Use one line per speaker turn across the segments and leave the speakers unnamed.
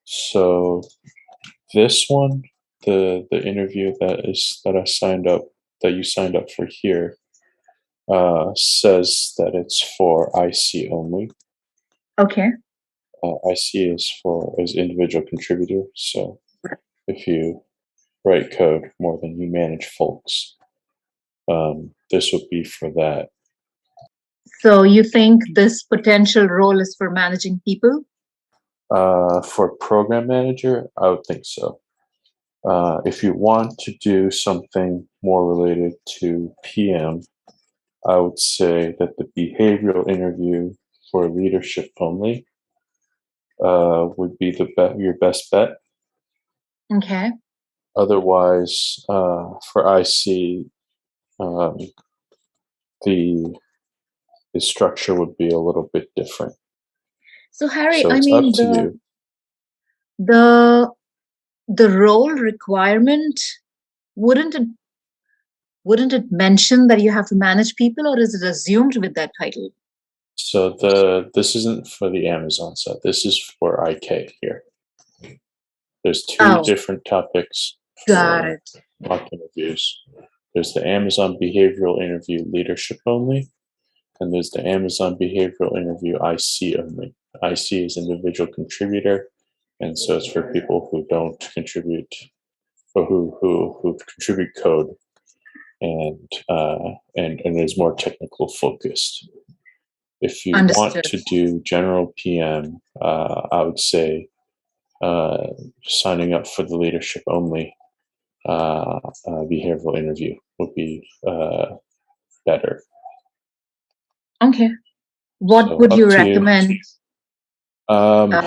So this one, the interview that I signed up that you signed up for here, says that it's for IC only.
Okay.
IC is individual contributor. So if you write code more than you manage folks, this would be for that.
So you think this potential role is for managing people?
For program manager, I would think so. If you want to do something more related to PM, I would say that the behavioral interview for leadership only would be your best bet.
Okay.
Otherwise, for IC, um, the the structure would be a little bit different.
So Harry,
So
I
it's up
mean
to you.
the the role requirement, wouldn't it wouldn't it mention that you have to manage people, or is it assumed with that title?
So this isn't for the Amazon side. This is for IK here. There's two
Oh,
different topics
got
for
it.
mock interviews. There's the Amazon behavioral interview leadership only, and there's the Amazon behavioral interview IC only. IC is individual contributor, and so it's for people who don't contribute or who contribute code and is more technical focused. If you want
Understood.
to do general PM, I would say signing up for the leadership only behavioral interview would be better.
Okay. What
So
would you
up to you.
recommend
Um,
uh,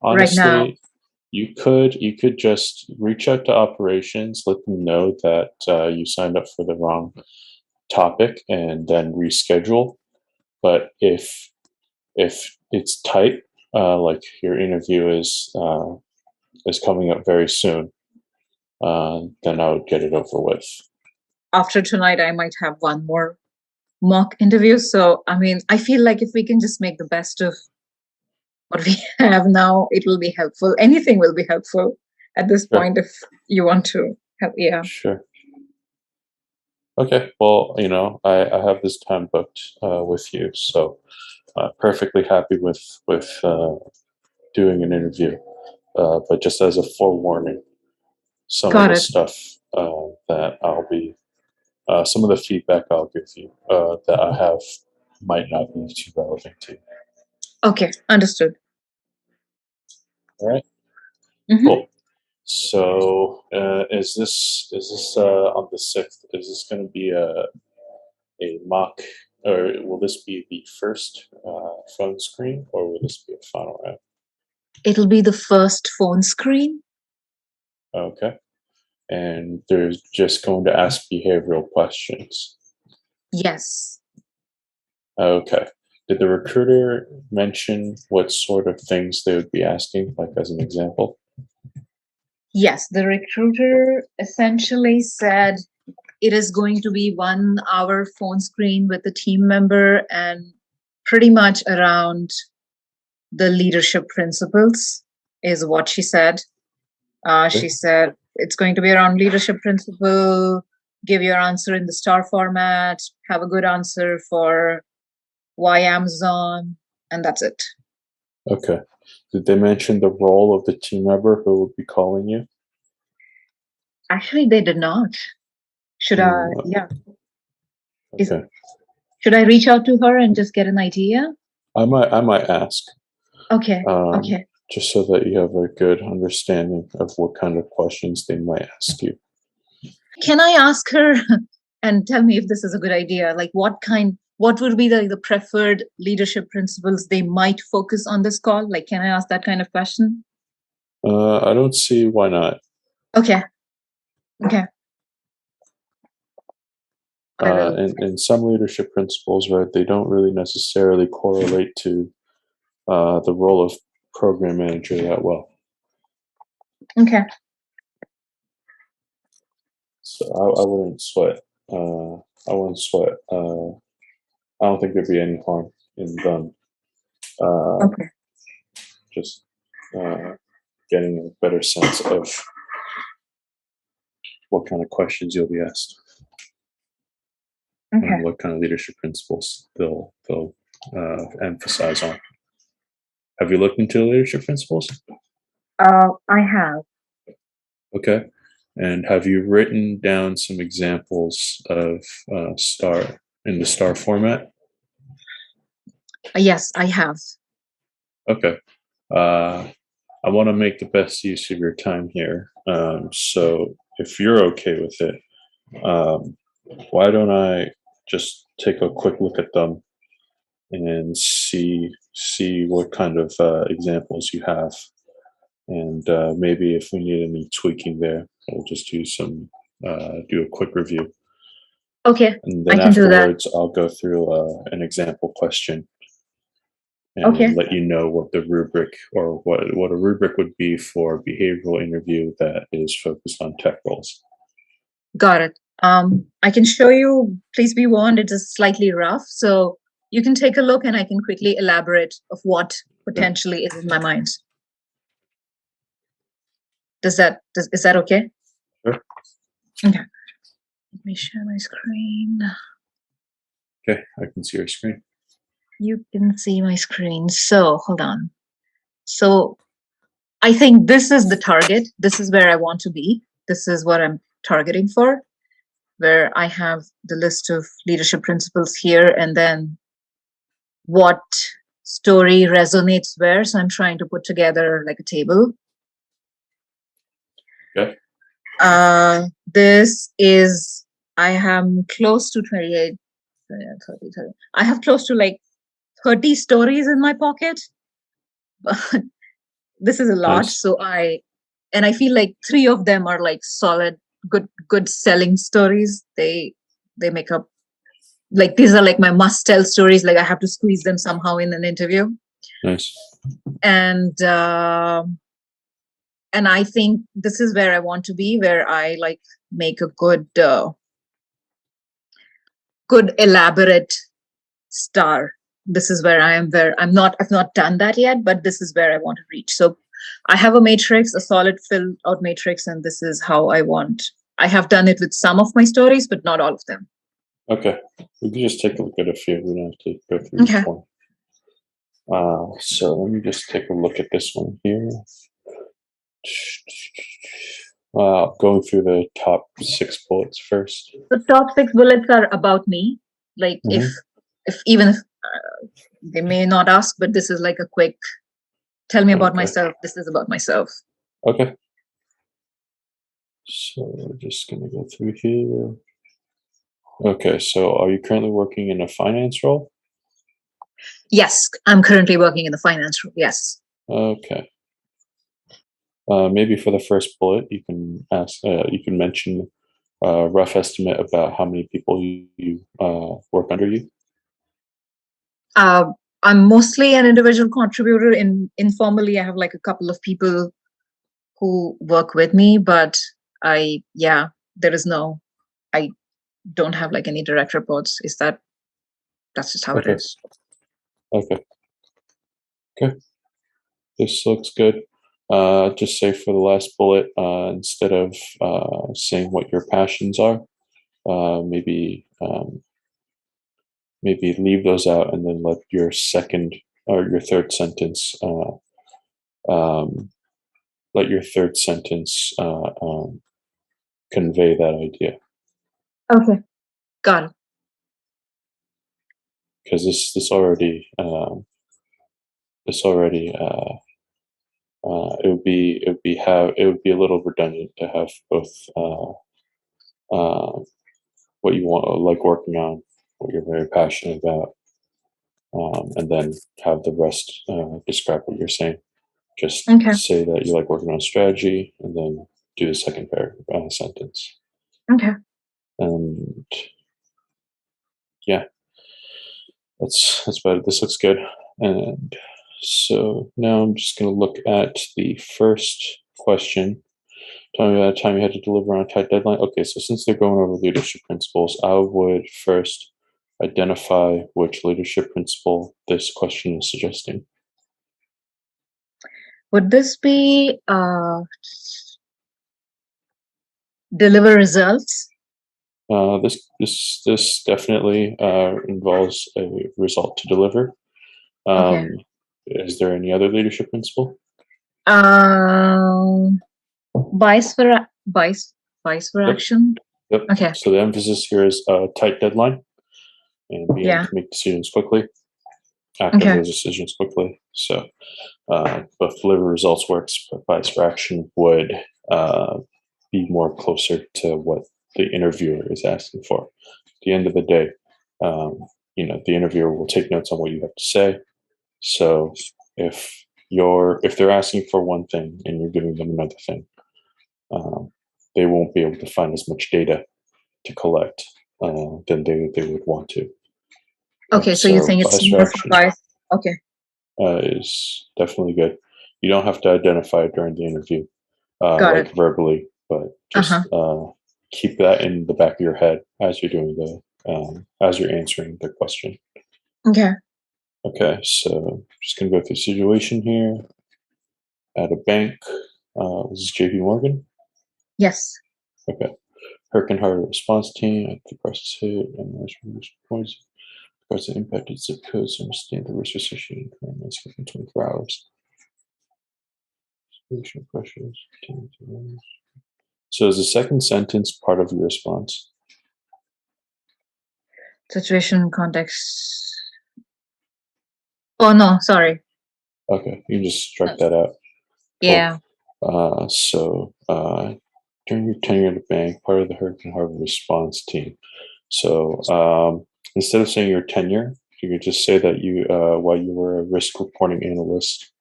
right now?
Honestly, you could just reach out to operations, let them know that you signed up for the wrong topic, and then reschedule. But if it's tight, like your interview is coming up very soon, then I would get it over with.
After tonight, I might have one more mock interview. So, I mean, I feel like if we can just make the best of what we have now, it will be helpful. Anything will be helpful at this
Sure,
point if you want to help. Yeah.
sure. Okay, well, I have this time booked with you, so perfectly happy with doing an interview. But just as a forewarning, some of
Got
the
it.
stuff that some of the feedback I'll give you that I have might not be too relevant to you.
Okay. Understood.
All right,
Hmm.
cool. So, is this on the 6th? Is this going to be a mock, or will this be the first phone screen, or will this be a final round?
It'll be the first phone screen.
Okay, and they're just going to ask behavioral questions.
Yes.
Okay. Did the recruiter mention what sort of things they would be asking, like as an example?
Yes. The recruiter essentially said it is going to be 1 hour phone screen with a team member and pretty much around the leadership principles, is what she said. She
Okay.
said it's going to be around leadership principle, give your answer in the star format, have a good answer for why Amazon, and that's it.
Okay. Did they mention the role of the team member who would be calling you?
Actually, they did not. Should I?
Mm,
Yeah. Is
okay.
should I reach out to her and just get an idea?
I might ask,
Okay.
um,
Okay.
just so that you have a good understanding of what kind of questions they might ask you.
Can I ask her and tell me if this is a good idea? Like what would be the preferred leadership principles they might focus on this call? Like, can I ask that kind of question?
I don't see why not.
Okay. Okay. I will.
And some leadership principles, right? They don't really necessarily correlate to the role of program manager that well.
Okay.
So I wouldn't sweat. I wouldn't sweat. I don't think there'd be any harm in them. Uh,
Okay.
just uh, getting a better sense of what kind of questions you'll be asked
Okay.
and what kind of leadership principles they'll emphasize on. Have you looked into the leadership principles?
I have.
Okay. And have you written down some examples of STAR in the STAR format?
Yes, I have.
Okay. I want to make the best use of your time here. So if you're okay with it, why don't I just take a quick look at them and see what kind of examples you have, and maybe if we need any tweaking there, we'll just do a quick review,
Okay,
and
I
then
can do that.
afterwards I'll go through an example question
Okay,
and let you know what the rubric or what a rubric would be for behavioral interview that is focused on tech roles.
got it. I can show you, please be warned, it is slightly rough, so you can take a look and I can quickly elaborate of what potentially is in my mind. Is that okay?
Sure.
Okay. Let me share my screen.
Okay, I can see your screen.
You can see my screen. So hold on. So I think this is the target. This is where I want to be. This is what I'm targeting for, where I have the list of leadership principles here and then what story resonates where. So I'm trying to put together like a table.
Okay.
This is, I am close to 28, 30. I have close to like 30 stories in my pocket, but this is a lot.
Nice.
So I feel like 3 of them are like solid, good selling stories. They make up, like, these are like my must tell stories. Like I have to squeeze them somehow in an interview.
Nice.
And I think this is where I want to be, where I like make a good elaborate star. This is where I am, where I've not done that yet, but this is where I want to reach. So I have a matrix, a solid filled out matrix, and this is how I have done it with some of my stories, but not all of them.
Okay. We can just take a look at a few. We don't have to go through each one. So let me just take a look at this one here. Going through the top 6 bullets first.
The top 6 bullets are about me. Like if even if they may not ask, but this is like a quick, tell me about myself. This is about myself.
Okay. So we're just going to go through here. Okay, so are you currently working in a finance role?
Yes, I'm currently working in the finance role. Yes.
Okay. Maybe for the first bullet, you can mention a rough estimate about how many people you work under you.
I'm mostly an individual contributor. Informally, I have like a couple of people who work with me, but I don't have like any direct reports. That's just how it is.
Okay. Okay. This looks good. Just say for the last bullet, instead of saying what your passions are, maybe leave those out and then let your second or your third sentence convey that idea.
Okay, got it.
Because this already it would be a little redundant to have both what you want, like working on, what you're very passionate about, and then have the rest describe what you're saying. Just say that you like working on strategy, and then do the second sentence.
Okay.
And yeah, that's about it. This looks good. And so now I'm just going to look at the first question. Tell me about a time you had to deliver on a tight deadline. Okay, so since they're going over leadership principles, I would first identify which leadership principle this question is suggesting.
Would this be deliver results?
This definitely involves a result to deliver.
Okay.
Is there any other leadership principle?
Vice for
Yep.
action.
Yep.
Okay.
So the emphasis here is a tight deadline and being able
Yeah.
to make decisions quickly, act on
Okay.
those decisions quickly. So both deliver results works, but vice for action would be more closer to what the interviewer is asking for. At the end of the day, the interviewer will take notes on what you have to say. So if they're asking for one thing and you're giving them another thing, they won't be able to find as much data to collect than they would want to.
Okay. So you think it's
vice for
more for
action
vice? Okay.
is definitely good. You don't have to identify it during the interview,
Got it.
verbally, but just keep that in the back of your head as you're doing as you're answering the question.
Okay.
Okay, so just gonna go through the situation here. At a bank, this is JP Morgan.
Yes.
Okay, Hurricane Harvey response team at the crisis hit and measure points because the impacted zip codes understand the risk associated with within 24 hours. Solution pressures. So is the second sentence part of your response?
Situation, context. Oh no, sorry.
Okay, you can just strike that out.
Yeah.
Cool. During your tenure at the bank, part of the Hurricane Harvey response team. So instead of saying your tenure, you could just say that you while you were a risk reporting analyst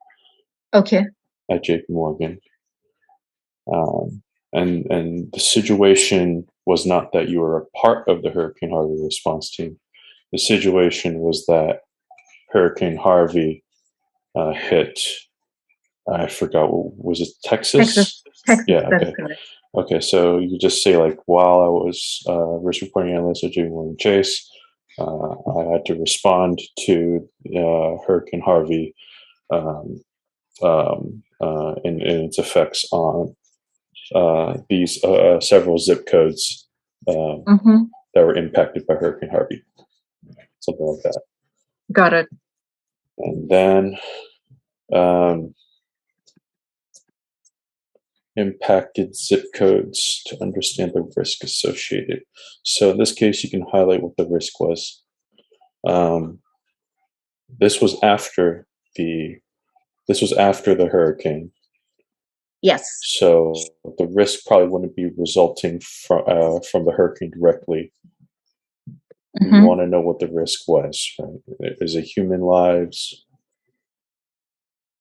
Okay.
at JP Morgan. And the situation was not that you were a part of the Hurricane Harvey response team. The situation was that Hurricane Harvey hit. I forgot. Was it Texas?
Texas.
Yeah.
That is
Okay.
correct.
Okay. So you just say like, while I was risk reporting analyst at JP Morgan Chase, I had to respond to Hurricane Harvey and its effects on these several zip codes that were impacted by Hurricane Harvey, something like that.
Got it.
And then impacted zip codes to understand the risk associated. So in this case, you can highlight what the risk was. This was after the hurricane.
Yes.
So the risk probably wouldn't be resulting from the hurricane directly. You want to know what the risk was, right? Is it human lives,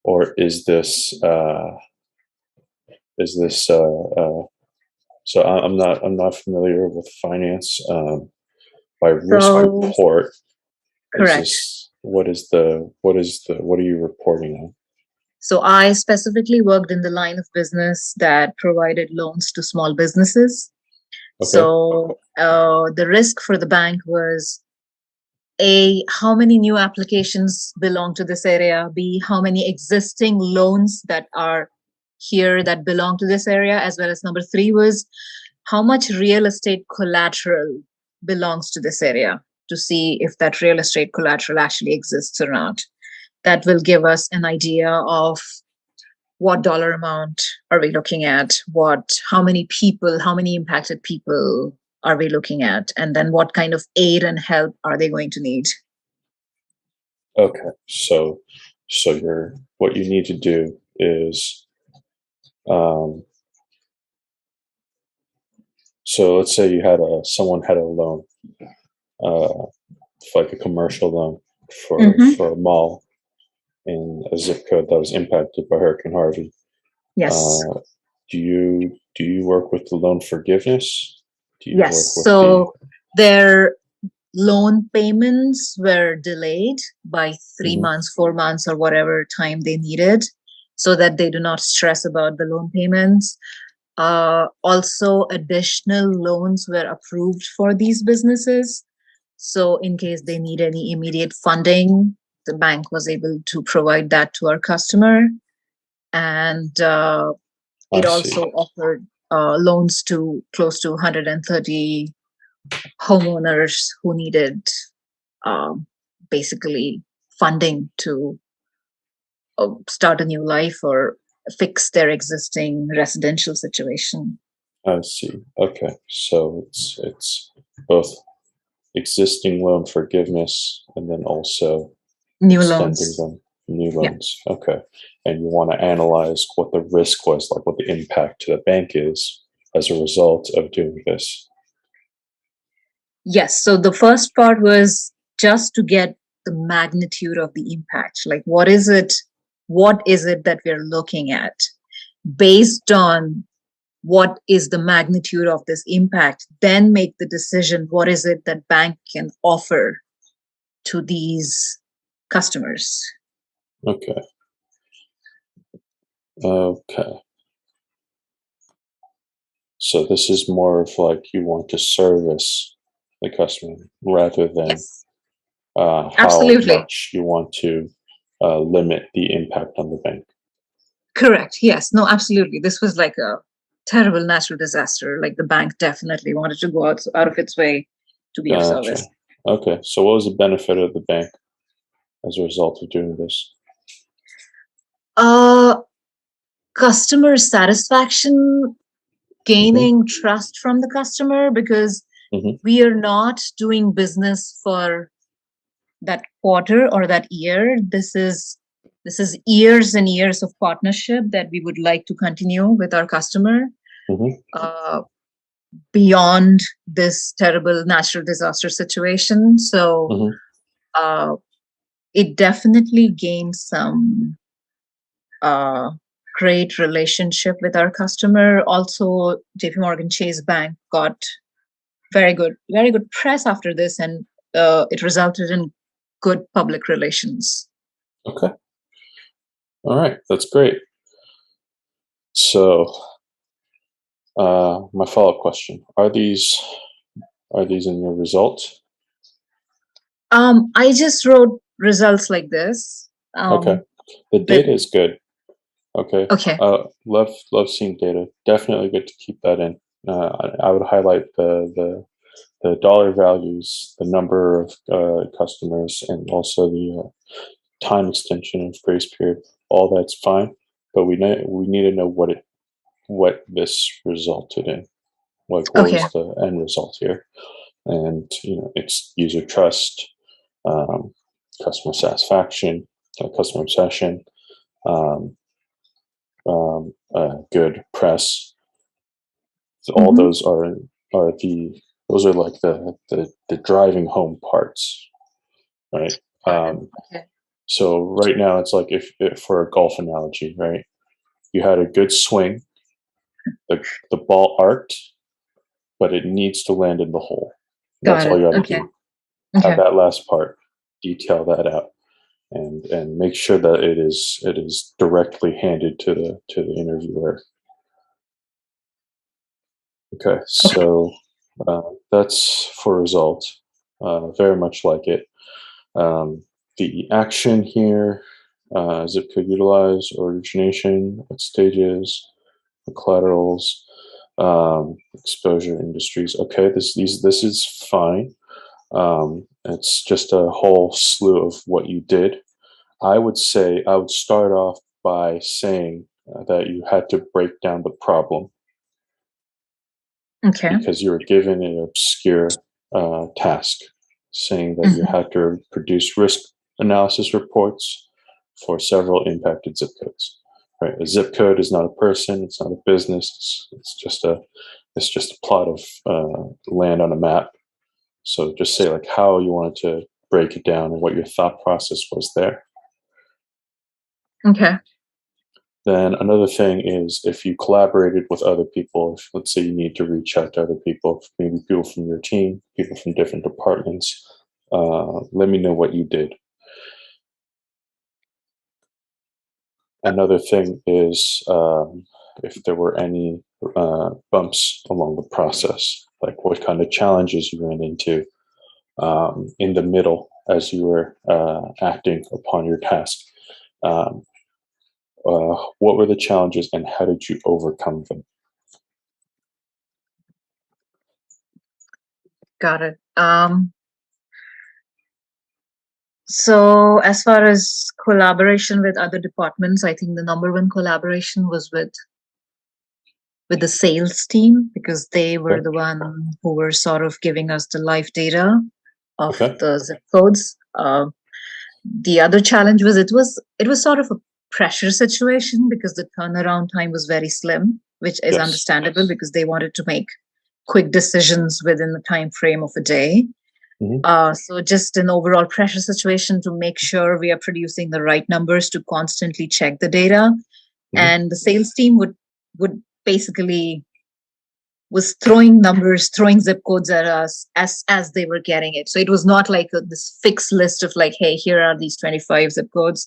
or is this so I'm not familiar with finance. By risk report,
correct.
What are you reporting on?
So I specifically worked in the line of business that provided loans to small businesses. Okay. So the risk for the bank was A, how many new applications belong to this area? B, how many existing loans that are here that belong to this area? As well as number 3 was how much real estate collateral belongs to this area, to see if that real estate collateral actually exists or not. That will give us an idea of what dollar amount are we looking at, how many people, how many impacted people are we looking at, and then what kind of aid and help are they going to need.
Okay, so what you need to do is so let's say someone had a loan, like a commercial loan for a mall in a zip code that was impacted by Hurricane Harvey.
Yes.
Do you work with the loan forgiveness?
Yes. So their loan payments were delayed by 3 months, 4 months, or whatever time they needed, so that they do not stress about the loan payments. Also, additional loans were approved for these businesses. So in case they need any immediate funding, the bank was able to provide that to our customer. and
I
it
see.
also offered loans to close to 130 homeowners who needed um, basically funding to start a new life or fix their existing residential situation.
I see. Okay. So it's both existing loan forgiveness and then also
New
extending
loans.
them new
Yeah.
loans. Okay. And you want to analyze what the risk was, like what the impact to the bank is as a result of doing this.
Yes. So the first part was just to get the magnitude of the impact. Like, what is it? What is it that we're looking at? Based on what is the magnitude of this impact, then make the decision what is it that bank can offer to these customers.
Okay. Okay. So this is more of like you want to service the customer rather than
Yes,
how
absolutely.
much you want to limit the impact on the bank.
Correct. Yes. No, absolutely. This was like a terrible natural disaster. Like the bank definitely wanted to go out of its way to be of
Gotcha.
service.
Okay. So what was the benefit of the bank as a result of doing this?
Uh, Customer satisfaction,
Mm-hmm.
gaining trust from the customer because
Mm-hmm.
we are not doing business for that quarter or that year. This is years and years of partnership that we would like to continue with our customer
Mm-hmm.
uh, beyond this terrible natural disaster situation. So
Mm-hmm.
uh, it definitely gained some uh, great relationship with our customer. Also, JP Morgan Chase Bank got very good press after this, and it resulted in good public relations.
Okay. All right. That's great. So my follow-up question: Are these in your results?
I just wrote results like this.
Okay. The
That
data is good. Okay.
okay,
Love seeing data. Definitely good to keep that in. I would highlight the dollar values, the number of customers, and also the time extension of grace period. All that's fine, but we need to know what this resulted in. Like what
okay,
was the end result here? And it's user trust, um, customer satisfaction, customer obsession, um, good press. So all
hmm
those are those are like the driving home parts, right?
got it.
Um,
Okay,
so right now it's like if for a golf analogy, right? You had a good swing, the ball arced, but it needs to land in the hole. That's
got
all
it.
you got to
Okay,
do. Have
okay,
that last part, detail that out, and make sure that it is directly handed to the interviewer. Okay,
okay.
so uh, that's for results. Very much like it. The action here, zip code utilize, origination, what stages, the collaterals, exposure industries. Okay, this is fine. It's just a whole slew of what you did. I would say I would start off by saying that you had to break down the problem
Okay.
because you were given an obscure task, saying that you
hmm
had to produce risk analysis reports for several impacted zip codes. Right, a zip code is not a person; it's not a business. It's just a plot of land on a map. So just say like how you wanted to break it down and what your thought process was there.
Okay.
Then another thing is if you collaborated with other people, if let's say you need to reach out to other people, maybe people from your team, people from different departments, let me know what you did. Another thing is if there were any bumps along the process, like what kind of challenges you ran into in the middle as you were acting upon your task. Um, What were the challenges and how did you overcome them?
Got it. So as far as collaboration with other departments, I think the number one collaboration was with the sales team, because they were
Okay.
the one who were sort of giving us the live data of
Okay.
the zip codes. The other challenge was it was sort of a pressure situation because the turnaround time was very slim, which is
Yes.
understandable because they wanted to make quick decisions within the time frame of a day.
Hmm.
So just an overall pressure situation to make sure we are producing the right numbers to constantly check the data.
Hmm.
And the sales team would basically was throwing numbers, throwing zip codes at us as they were getting it. So it was not like this fixed list of like, hey, here are these 25 zip codes.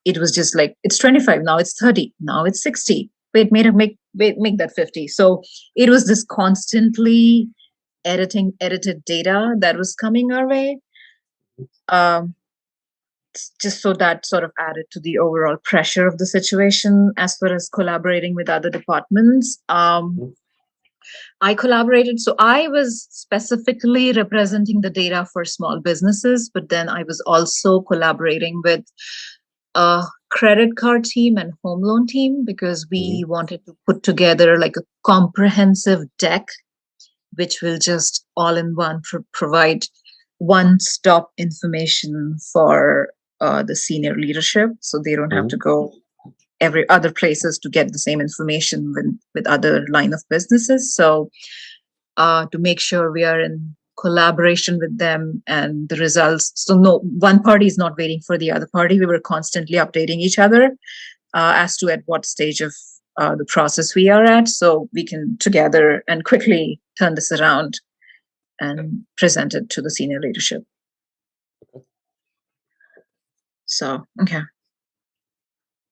It was just like, it's 25, now it's 30, now it's 60. Wait, make that 50. So it was this constantly edited data that was coming our way. Um, just so that sort of added to the overall pressure of the situation as far as collaborating with other departments. I collaborated. So I was specifically representing the data for small businesses, but then I was also collaborating with a credit card team and home loan team because
Hmm.
we wanted to put together like a comprehensive deck, which will just all in one provide one stop information for the senior leadership. So they don't have to
Hmm.
go every other places to get the same information with other line of businesses. So to make sure we are in collaboration with them and the results. So no, one party is not waiting for the other party. We were constantly updating each other as to at what stage of the process we are at, so we can together and quickly turn this around and present it to the senior leadership. So okay,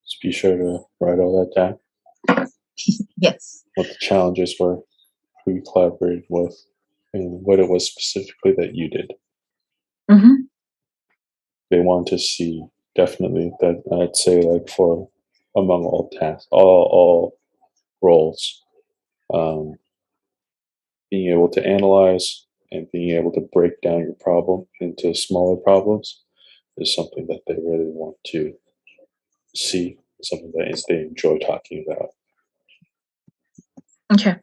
Just be sure to write all that down.
yes.
What the challenges were, who you collaborated with, and what it was specifically that you did.
Hmm.
They want to see definitely that I'd say like for among all tasks, all roles, um, being able to analyze and being able to break down your problem into smaller problems is something that they really want to see, something that is they enjoy talking about.
Okay.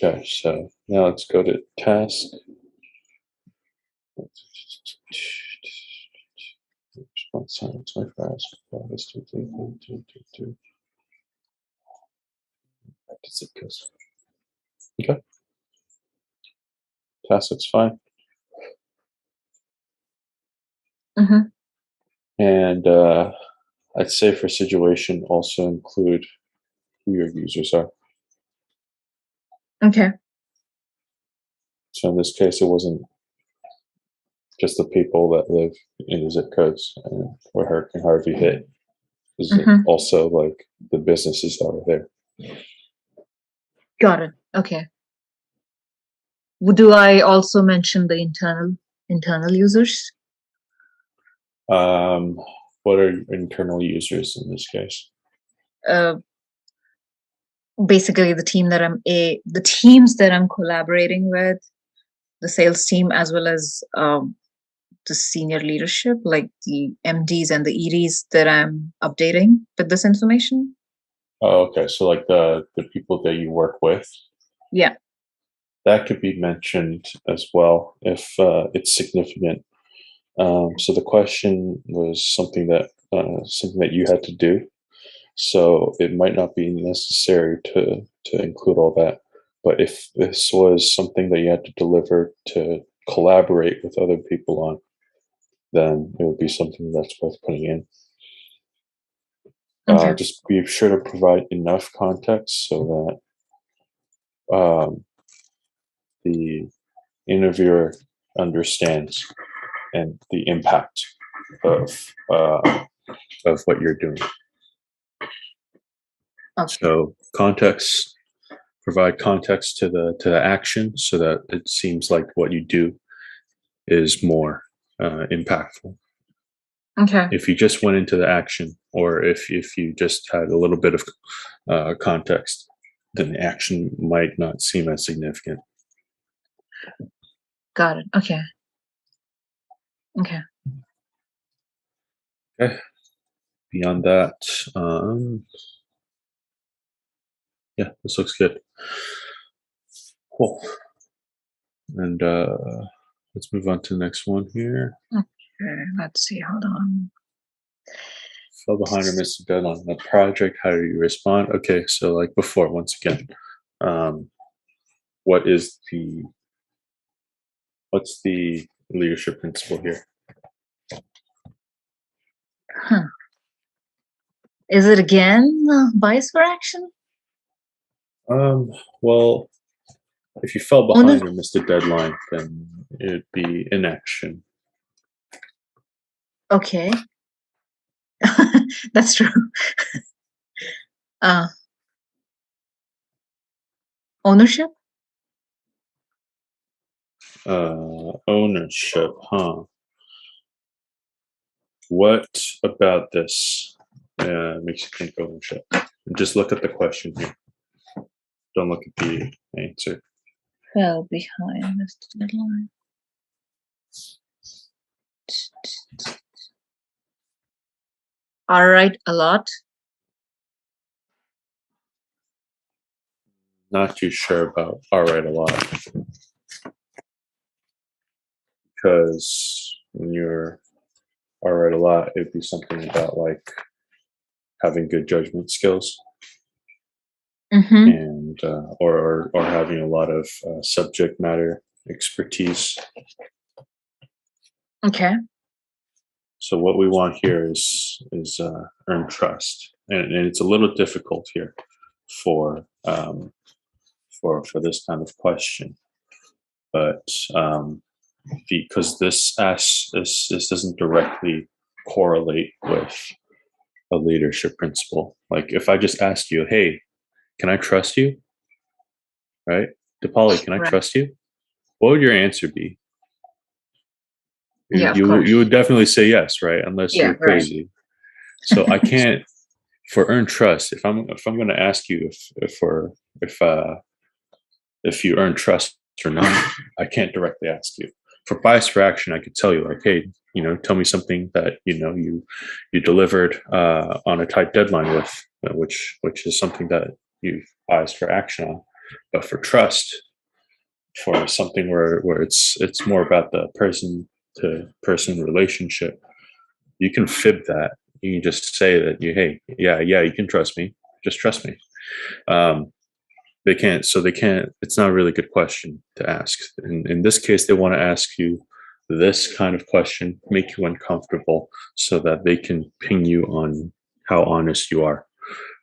Okay, so now let's go to task. Response time 24 hours. Okay, task looks fine.
Hmm.
And I'd say for situation also include who your users are.
Okay.
So in this case, it wasn't just the people that live in the zip codes and where Hurricane Harvey hit. This is
Hmm.
also like the businesses that were there.
Got it. Okay. Do I also mention the internal users?
Um, what are internal users in this case?
Uh, Basically, the teams that I'm collaborating with, the sales team as well as the senior leadership, like the MDs and the EDs that I'm updating with this information.
Oh, okay. So like the people that you work with,
Yeah.
that could be mentioned as well if it's significant. So the question was something that you had to do. So it might not be necessary to include all that. But if this was something that you had to deliver to collaborate with other people on, then it would be something that's worth putting in.
Okay.
Just be sure to provide enough context so that the interviewer understands and the impact of uh, of what you're doing.
Okay.
So context, provide context to the action so that it seems like what you do is more impactful.
Okay.
If you just went into the action, or if you just had a little bit of context, then the action might not seem as significant.
Got it. Okay. Okay.
Okay. Beyond that, yeah, this looks good. Cool. And let's move on to the next one here.
Okay. Let's see. Hold on.
Fell behind or missed a deadline on a project. How do you respond? Okay, so like before, once again, what's the leadership principle here?
Huh. Is it again bias for action?
Well, if you fell behind or missed a deadline, then it'd be inaction.
Okay. That's true. Ownership?
Ownership, huh? What about this makes you think ownership? Just look at the question here. Don't look at the answer.
Fell behind, missed the deadline. All right, a lot.
Not too sure about all right a lot. Because when you're all right a lot, it'd be something about like having good judgment skills. And or having a lot of subject matter expertise.
Okay.
So what we want here is earn trust, and it's a little difficult here for this kind of question, but because this doesn't directly correlate with a leadership principle. Like if I just asked you, hey, can I trust you? Right? Dipali, can I trust you? What would your answer be?
Yeah,
you would definitely say yes, right? Unless you're crazy. Right. So I can't, for earn trust, if I'm going to ask you if you earn trust or not, I can't directly ask you. For bias for action, I could tell you like, hey, tell me something that you delivered on a tight deadline with, which is something that you've biased for action on. But for trust, for something where it's more about the person to person relationship, you can fib that. You can just say that you can trust me. Just trust me. They can't. It's not a really good question to ask. In this case, they want to ask you this kind of question, make you uncomfortable, so that they can ping you on how honest you are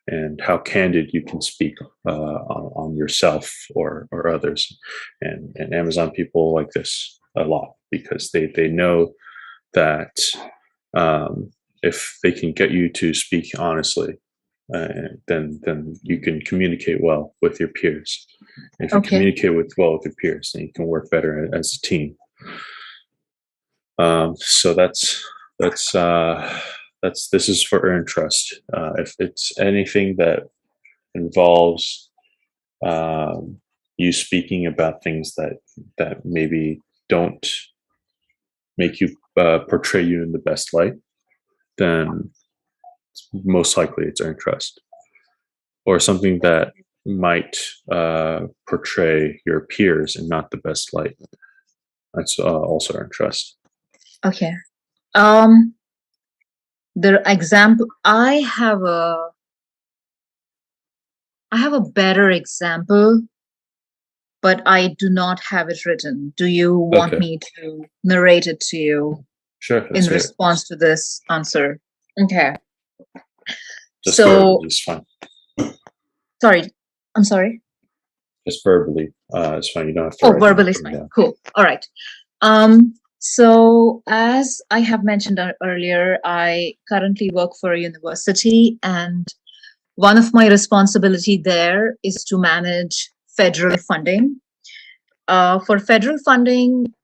and how candid you can speak on yourself or others. And Amazon people like this a lot because they know that if they can get you to speak honestly, then you can communicate well with your peers. And if you communicate well with your peers, then you can work better as a team. So this is for earn trust. If it's anything that involves you speaking about things that maybe don't make you portray you in the best light, then most likely it's earned trust. Or something that might portray your peers in not the best light, that's also earned trust.
Okay. The example, I have a better example, but I do not have it written. Do you want me to narrate it to you?
Sure.
In response to this answer. Okay.
Just verbally is fine.
Sorry. I'm sorry.
Just verbally. It's fine. You don't have to.
Oh, verbally is fine. Down. Cool. All right. So as I have mentioned earlier, I currently work for a university, and one of my responsibility there is to manage federal funding. For federal funding,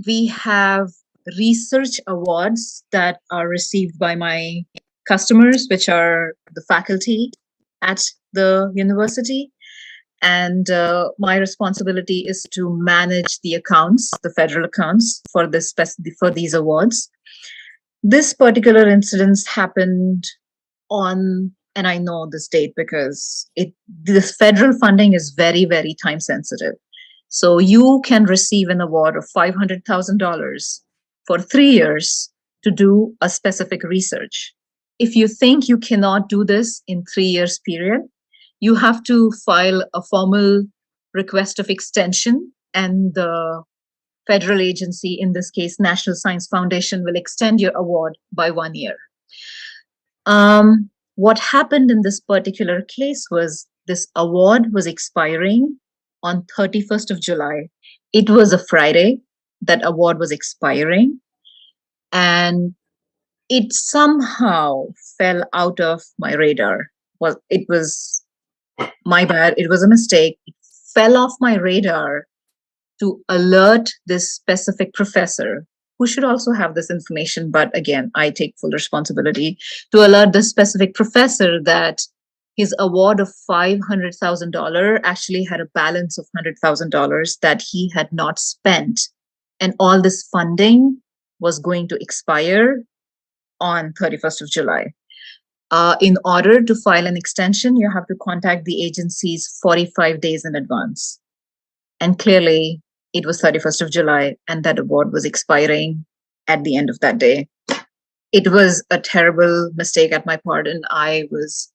we have research awards that are received by my customers, which are the faculty at the university. And my responsibility is to manage the accounts, the federal accounts for for these awards. This particular incident happened on, and I know this date because this federal funding is very, very time sensitive. So you can receive an award of $500,000 for 3 years to do a specific research. If you think you cannot do this in 3 years period, you have to file a formal request of extension, and the federal agency, in this case, National Science Foundation, will extend your award by 1 year. What happened in this particular case was this award was expiring on 31st of July. It was a Friday. That award was expiring, and it somehow fell out of my radar. Well, it was my bad. It was a mistake. It fell off my radar to alert this specific professor, who should also have this information. But again, I take full responsibility to alert this specific professor that his award of $500,000 actually had a balance of $100,000 that he had not spent. And all this funding was going to expire on 31st of July. In order to file an extension, you have to contact the agencies 45 days in advance. And clearly, it was 31st of July, and that award was expiring at the end of that day. It was a terrible mistake at my part, and I was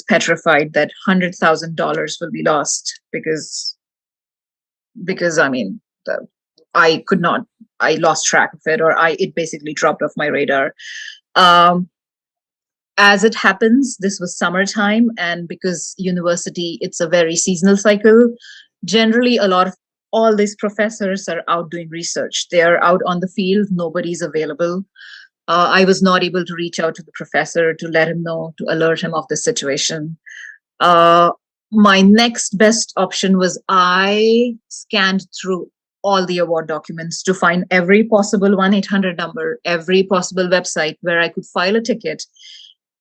petrified that $100,000 will be lost because I mean, I could not. I lost track of it, or it basically dropped off my radar. As it happens, this was summertime, and because university, it's a very seasonal cycle. Generally, all these professors are out doing research. They are out on the field. Nobody's available. I was not able to reach out to the professor to let him know, to alert him of the situation. My next best option was I scanned through all the award documents to find every possible 1-800 number, every possible website where I could file a ticket.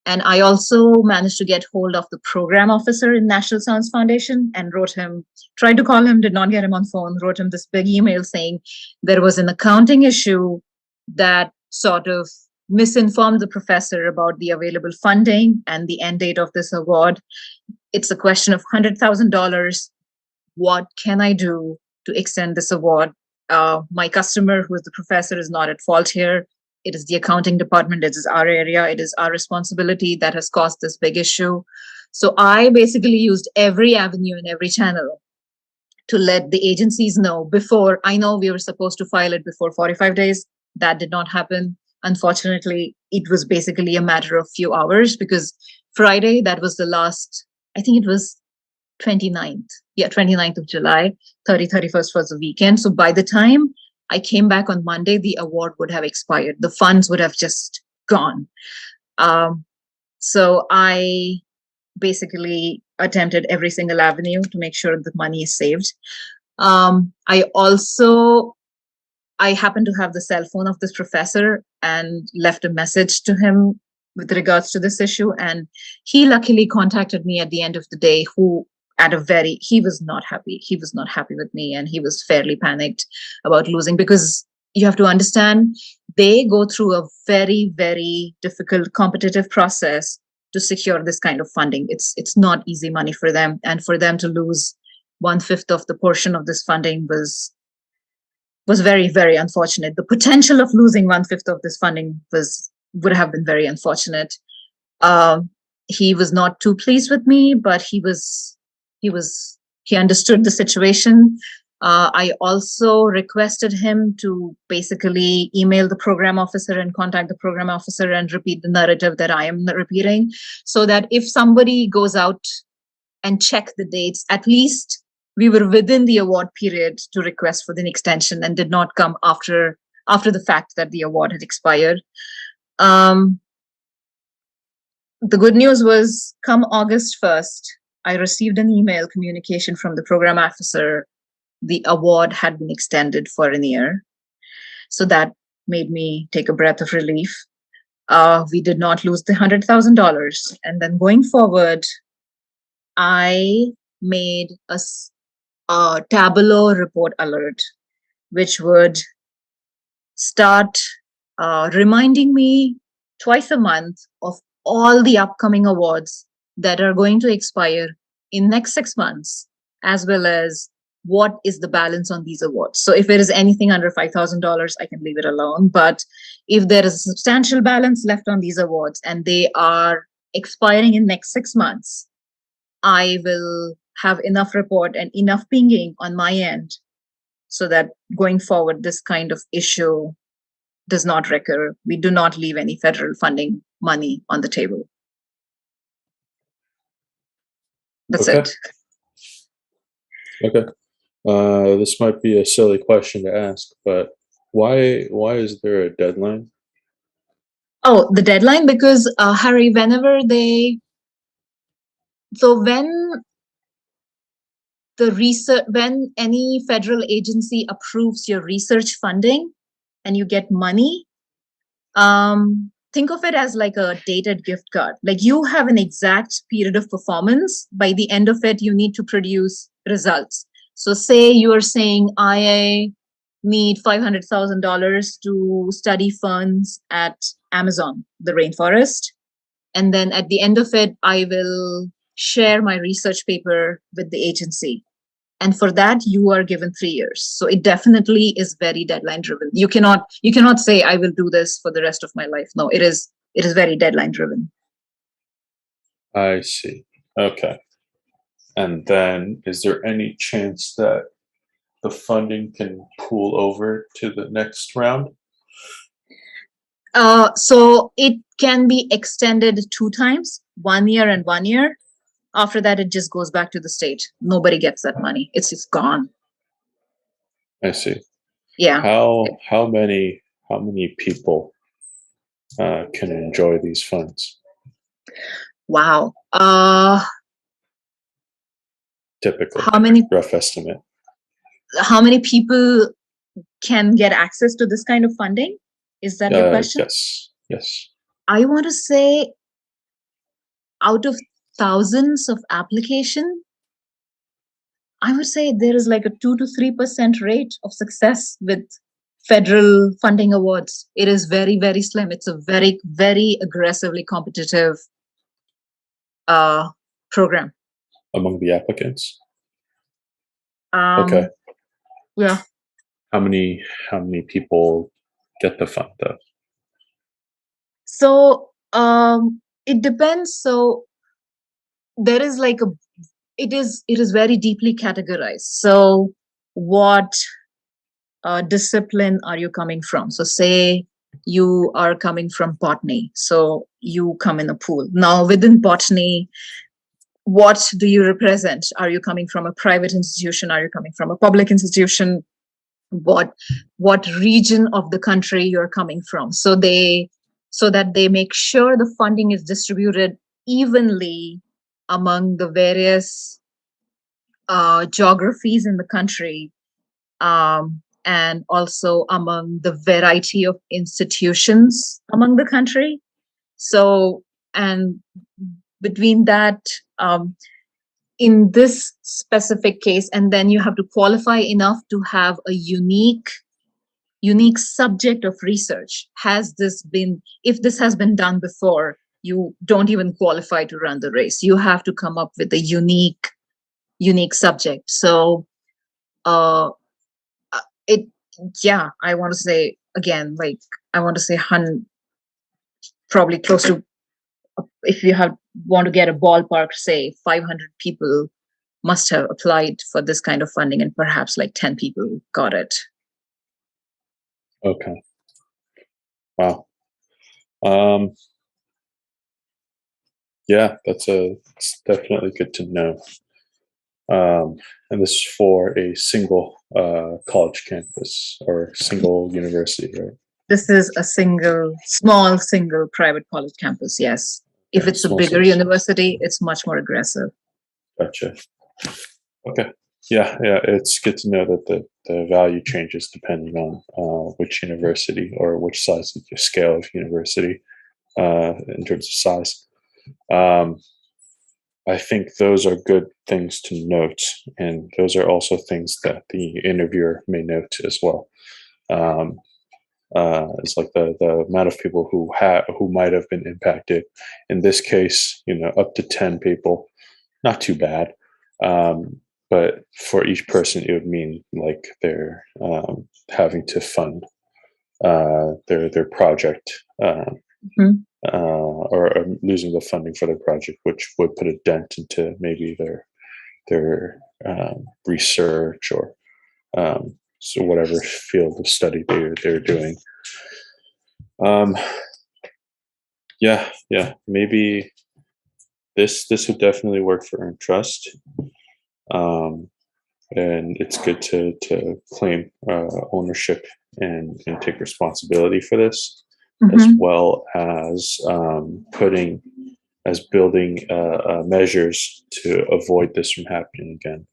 And I also managed to get hold of the program officer in National Science Foundation and tried to call him, did not get him on phone, wrote him this big email saying there was an accounting issue that sort of misinformed the professor about the available funding and the end date of this award. It's a question of $100,000. What can I do to extend this award? My customer, who is the professor, is not at fault here. It is the accounting department. It is our area. It is our responsibility that has caused this big issue. So I basically used every avenue and every channel to let the agencies know before. I know we were supposed to file it before 45 days. That did not happen. Unfortunately, it was basically a matter of few hours because Friday, that was the last, I think it was 29th. Yeah, 29th of July, 31st was the weekend. So by the time I came back on Monday, the award would have expired. The funds would have just gone. So I basically attempted every single avenue to make sure the money is saved. I happened to have the cell phone of this professor and left a message to him with regards to this issue. And he luckily contacted me at the end of the day, he was not happy. He was not happy with me, and he was fairly panicked about losing, because you have to understand, they go through a very, very difficult competitive process to secure this kind of funding. It's not easy money for them. And for them to lose 1/5 of the portion of this funding was very, very unfortunate. The potential of losing 1/5 of this funding would have been very unfortunate. He was not too pleased with me, but he understood the situation. I also requested him to basically email the program officer and contact the program officer and repeat the narrative that I am repeating, so that if somebody goes out and check the dates, at least we were within the award period to request for the extension and did not come after the fact that the award had expired. The good news was, come August 1st, I received an email communication from the program officer. The award had been extended for a year. So that made me take a breath of relief. We did not lose the $100,000. And then going forward, I made a Tableau report alert, which would start reminding me twice a month of all the upcoming awards that are going to expire in next 6 months, as well as what is the balance on these awards. So if it is anything under $5,000, I can leave it alone. But if there is a substantial balance left on these awards and they are expiring in next 6 months, I will have enough report and enough pinging on my end so that going forward, this kind of issue does not recur. We do not leave any federal funding money on the table. That's
Okay.
it.
Okay. This might be a silly question to ask, but why is there a deadline?
Oh, the deadline, because Harry, whenever they, so when when any federal agency approves your research funding and you get money, think of it as like a dated gift card. Like you have an exact period of performance. By the end of it, you need to produce results. So say you are saying, I need $500,000 to study ferns at Amazon, the rainforest. And then at the end of it, I will share my research paper with the agency. And for that, you are given 3 years. So it definitely is very deadline driven. You cannot say I will do this for the rest of my life. No, it is very deadline driven.
I see. Okay. And then is there any chance that the funding can pool over to the next round?
So it can be extended 2 times, 1 year and 1 year. After that, it just goes back to the state. Nobody gets that money. It's just gone.
I see.
Yeah.
How many people can enjoy these funds?
Wow.
Typically,
how many
rough estimate?
How many people can get access to this kind of funding? Is that your question?
Yes.
I want to say out of thousands of applications, I would say there is like a 2 to 3% rate of success with federal funding awards. It is very, very slim. It's a very, very aggressively competitive program.
Among the applicants?
Okay. Yeah.
How many people get the fund though?
So it depends. So there is like it is very deeply categorized. So what discipline are you coming from? So say you are coming from botany, so you come in a pool. Now within botany, what do you represent? Are you coming from a private institution? Are you coming from a public institution? What region of the country you're coming from? So that they make sure the funding is distributed evenly among the various geographies in the country, and also among the variety of institutions among the country. So, and between that, in this specific case, and then you have to qualify enough to have a unique subject of research. If this has been done before, you don't even qualify to run the race. You have to come up with a unique subject. So I want to say again, like I want to say probably close to, if you want to get a ballpark, say 500 people must have applied for this kind of funding, and perhaps like 10 people got it.
Okay. Wow. Yeah, it's definitely good to know. And this is for a single college campus or single university, right?
This is a small private college campus, yes. If it's a bigger university, it's much more aggressive.
Gotcha. Okay. Yeah, yeah, it's good to know that the value changes depending on which university or which size of your scale of university in terms of size. Um, I think those are good things to note, and those are also things that the interviewer may note as well. Um, it's like the amount of people who might have been impacted. In this case, up to 10 people, not too bad. But for each person, it would mean like they're having to fund their project
Mhm.
or losing the funding for their project, which would put a dent into maybe their research or so whatever field of study they're doing. Um, yeah, maybe this would definitely work for earned trust. Um, and it's good to claim ownership and take responsibility for this, as
Mhm.
well as building measures to avoid this from happening again.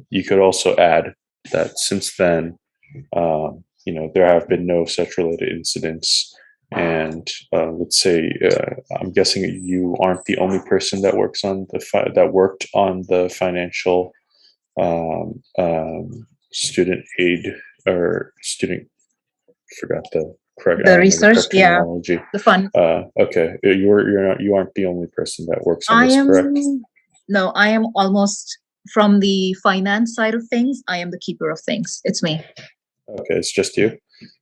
You could also add that since then, there have been no such related incidents. And let's say, I'm guessing you aren't the only person that works on that worked on the financial student aid or student. Forgot the correct. I
The
don't know the
research,
correct
yeah,
terminology.
the fun.
Okay, you aren't the only person that works on
I
this, correct?
am, no, I am almost from the finance side of things. I am the keeper of things. It's me.
Okay, it's just you.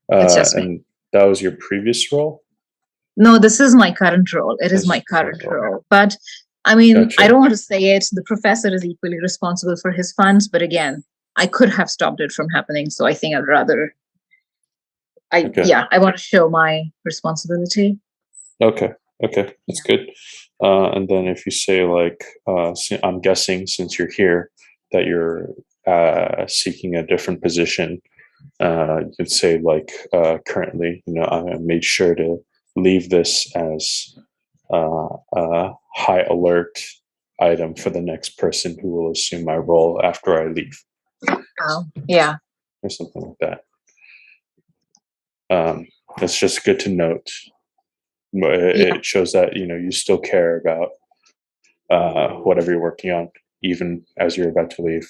It's just me.
And that was your previous role.
No, this is my current role. It is
This
my
is your current
current
role.
role. But I mean, I
Gotcha.
don't want to say it. The professor is equally responsible for his funds. But again, I could have stopped it from happening. So I think I'd rather,
Okay.
yeah, I want to show my responsibility.
Okay. Okay. That's
Yeah.
good. And then if you say like, I'm guessing since you're here that you're seeking a different position, you could say like currently, I made sure to leave this as a high alert item for the next person who will assume my role after I leave,
Yeah.
or something like that. It's just good to note.
Yeah.
It shows that you still care about whatever you're working on, even as you're about to leave,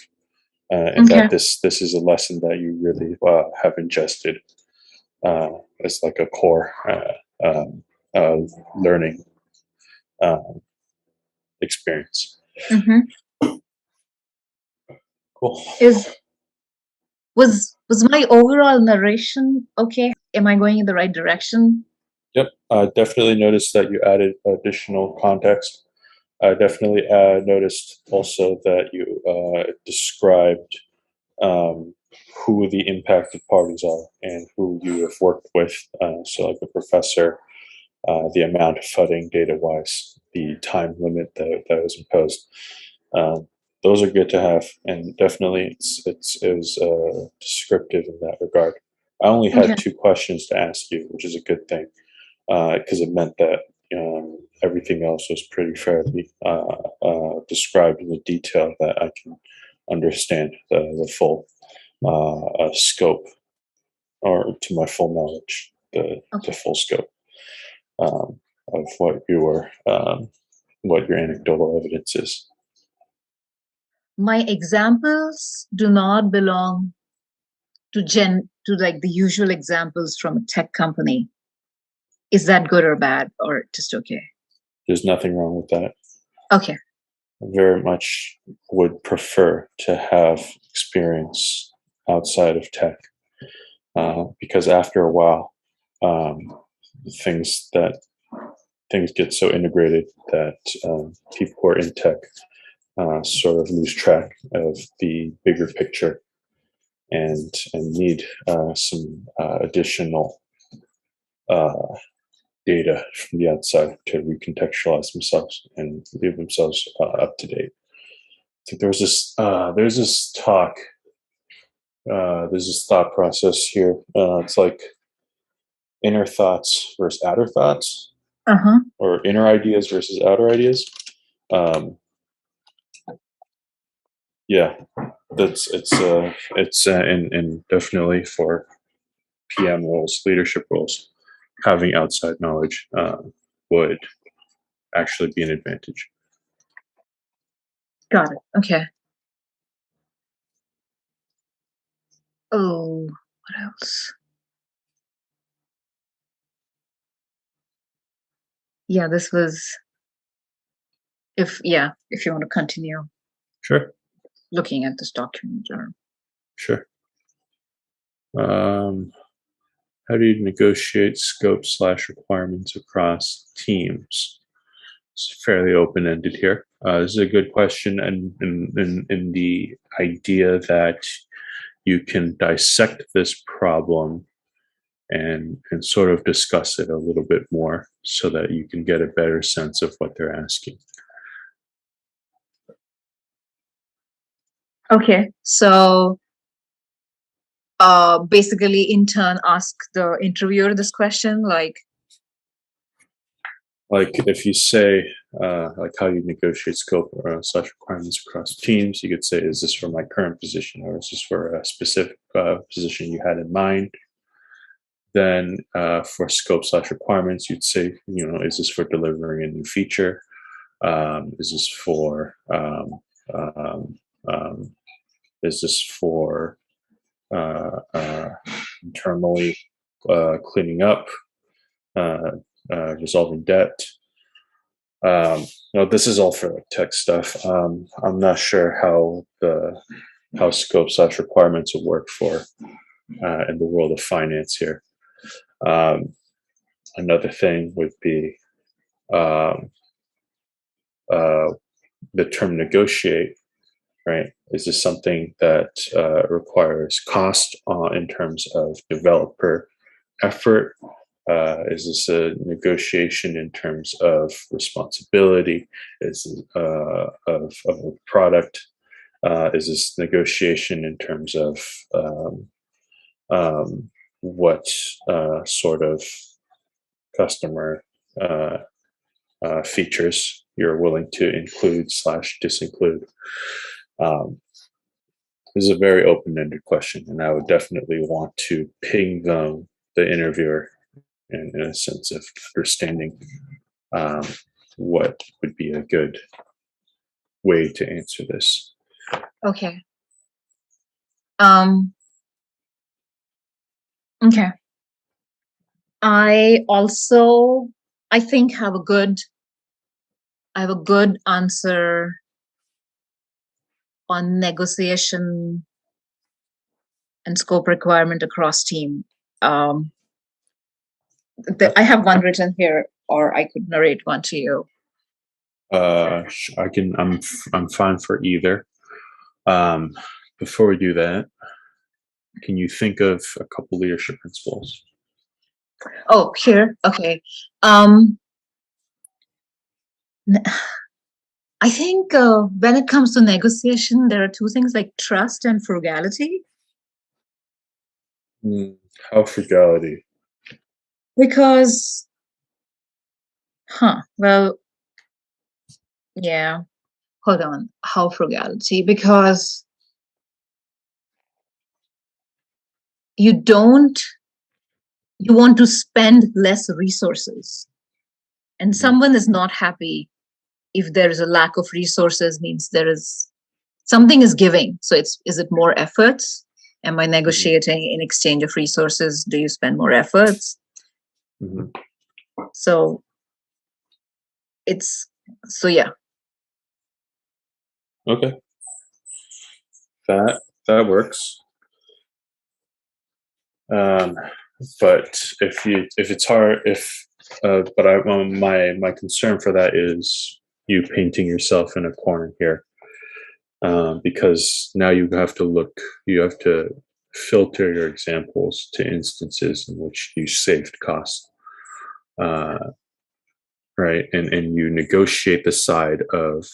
and
Okay.
that this is a lesson that you really have ingested as like a core learning experience.
Mm-hmm.
Cool.
Is was my overall narration okay? Am I going in the right direction?
Yep, I definitely noticed that you added additional context. I definitely noticed also that you described um, who the impacted parties are and who you have worked with. So, like the professor, the amount of funding data wise, the time limit that was imposed. Um, those are good to have, and definitely it was descriptive in that regard. I only
Okay.
had two questions to ask you, which is a good thing because it meant that everything else was pretty fairly described in the detail that I can understand the full scope, or to my full knowledge, the
Okay.
full scope um, of what your anecdotal evidence is.
My examples do not belong to like the usual examples from a tech company. Is that good or bad or just okay?
There's nothing wrong with that.
Okay.
I very much would prefer to have experience outside of tech because after a while, um, things that things get so integrated that people who are in tech sort of lose track of the bigger picture and need some additional uh, data from the outside to recontextualize themselves and leave themselves up to date. I think there's this talk, there's this thought process here. It's like inner thoughts versus outer thoughts,
Uh-huh.
or inner ideas versus outer ideas. Um, Yeah, and definitely for PM roles, leadership roles, having outside knowledge would actually be an advantage.
Got it. Okay. Oh, what else? Yeah, this was if you want to continue
Sure,
looking at this document or
sure. Um, how do you negotiate scope/requirements across teams? It's fairly open-ended here. This is a good question, and in the idea that you can dissect this problem and sort of discuss it a little bit more so that you can get a better sense of what they're asking.
okay. So basically in turn ask the interviewer this question
Like if you say like how you negotiate scope or such requirements across teams, you could say, is this for my current position or is this for a specific position you had in mind? Then for scope/requirements, you'd say, is this for delivering a new feature? Is this for um, um, is this for internally cleaning up, resolving debt? This is all for like tech stuff. I'm not sure how scope/requirements will work for in the world of finance here. Another thing would be um, uh, the term negotiate, right? Is this something that requires cost in terms of developer effort? Is this a negotiation in terms of responsibility? Is of a product? Is this negotiation in terms of what sort of customer uh, features you're willing to include/disinclude? Um, this is a very open-ended question, and I would definitely want to ping the interviewer in a sense of understanding um, what would be a good way to answer this.
okay. Um okay. I also I think I have a good answer on negotiation and scope requirement across team. Um, I have one written here, or I could narrate one to you.
I can. I'm fine for either. Um, before we do that, can you think of a couple leadership principles?
Oh, here. Okay. Um, I think when it comes to negotiation, there are two things like trust and frugality.
How frugality?
Because, well, yeah, hold on. How frugality? Because you don't, you want to spend less resources. And someone is not happy if there is a lack of resources, means there is something is giving. So is it more efforts? Am I negotiating in exchange of resources? Do you spend more efforts?
Mm-hmm.
So it's yeah.
Okay, that works. But if it's hard, but my concern for that is you painting yourself in a corner here, because now you have to filter your examples to instances in which you saved costs, right? And you negotiate the side of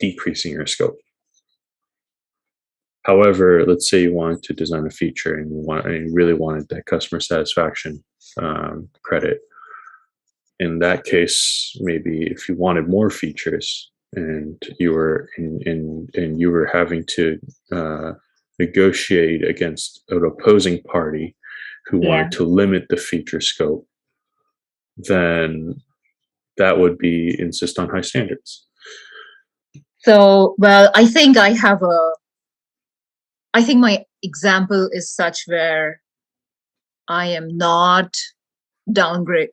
decreasing your scope. However, let's say you wanted to design a feature and you really wanted that customer satisfaction credit. In that case, maybe if you wanted more features, and you were and you were having to negotiate against an opposing party who
Yeah.
wanted to limit the feature scope, then that would be insist on high standards.
So, well, I think my example is such where I am not downgrading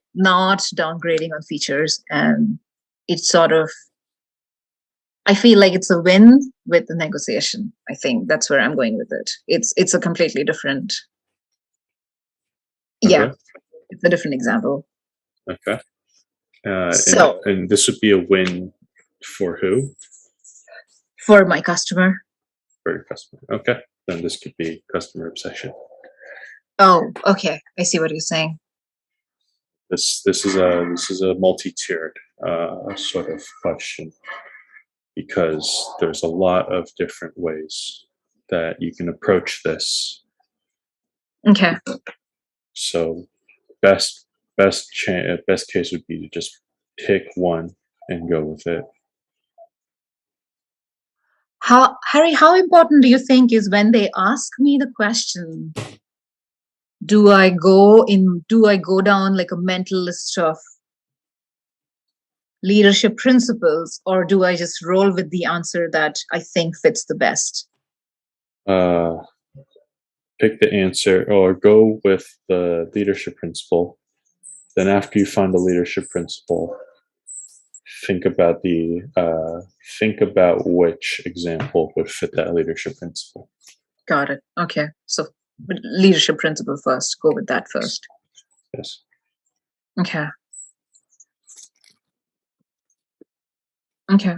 on features, and it's sort of, I feel like it's a win with the negotiation. I think that's where I'm going with it. It's a completely different, yeah,
Okay.
it's a different example.
Okay.
So
And this would be a win for who?
for my customer.
For your customer. Okay. Then this could be customer obsession.
Oh, okay. I see what you're saying.
This is a multi-tiered sort of question, because there's a lot of different ways that you can approach this.
Okay.
So best case would be to just pick one and go with it.
Harry, how important do you think is when they ask me the question, do I go down like a mental list of leadership principles, or do I just roll with the answer that I think fits the best?
Pick the answer or go with the leadership principle. Then after you find the leadership principle, think about which example would fit that leadership principle.
Got it. Okay. So leadership principle first. Go with that first.
Yes.
Okay. Okay.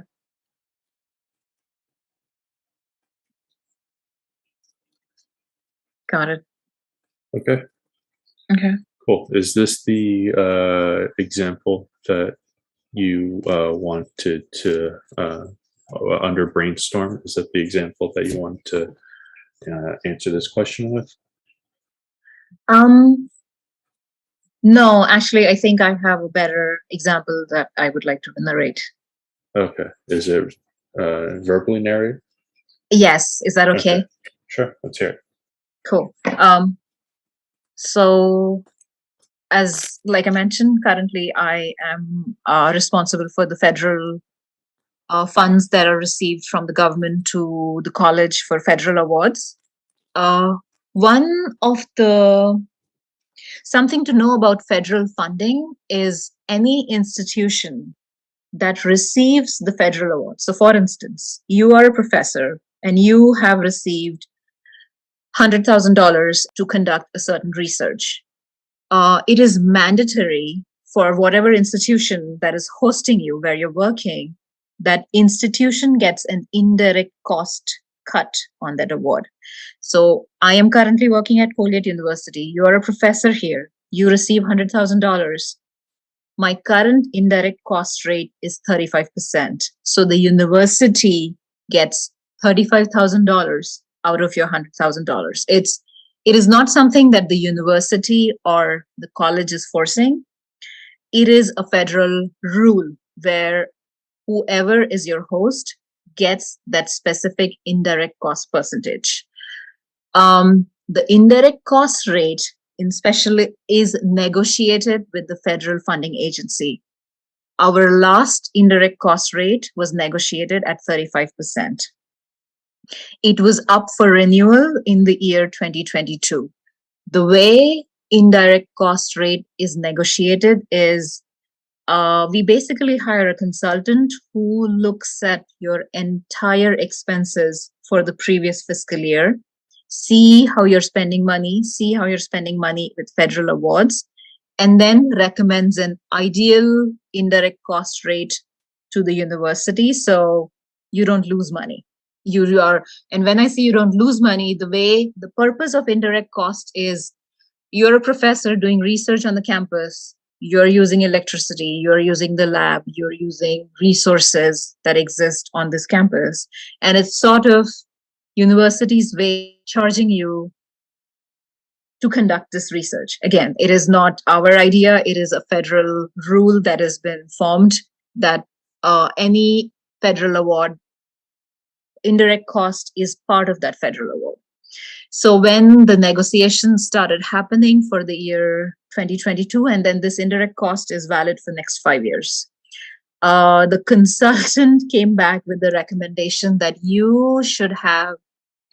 Got it.
Okay.
Okay.
Cool. Is this the example that you wanted to under brainstorm? Is that the example that you want to answer this question with?
No, actually, I think I have a better example that I would like to narrate.
Okay. Is it verbally narrated?
Yes. Is that okay?
Sure. Let's hear it.
Cool. So as like I mentioned, currently I am responsible for the federal funds that are received from the government to the college for federal awards. One of the Something to know about federal funding is any institution that receives the federal award. So, for instance, you are a professor and you have received $100,000 to conduct a certain research. It is mandatory for whatever institution that is hosting you, where you're working, that institution gets an indirect cost cut on that award. So I am currently working at Colgate University. You are a professor here. You receive $100,000. My current indirect cost rate is 35%. So the university gets $35,000 out of your $100,000. It is not something that the university or the college is forcing. It is a federal rule where whoever is your host gets that specific indirect cost percentage. The indirect cost rate especially is negotiated with the federal funding agency. Our last indirect cost rate was negotiated at 35%. It was up for renewal in the year 2022. The way indirect cost rate is negotiated is we basically hire a consultant who looks at your entire expenses for the previous fiscal year, see how you're spending money with federal awards, and then recommends an ideal indirect cost rate to the university so you don't lose money. And when I say you don't lose money, the purpose of indirect cost is you're a professor doing research on the campus, you're using electricity, you're using the lab, you're using resources that exist on this campus. And it's sort of university's way of charging you to conduct this research. Again, it is not our idea. It is a federal rule that has been formed that any federal award, indirect cost is part of that federal award. So when the negotiations started happening for the year 2022, and then this indirect cost is valid for next 5 years, the consultant came back with the recommendation that you should have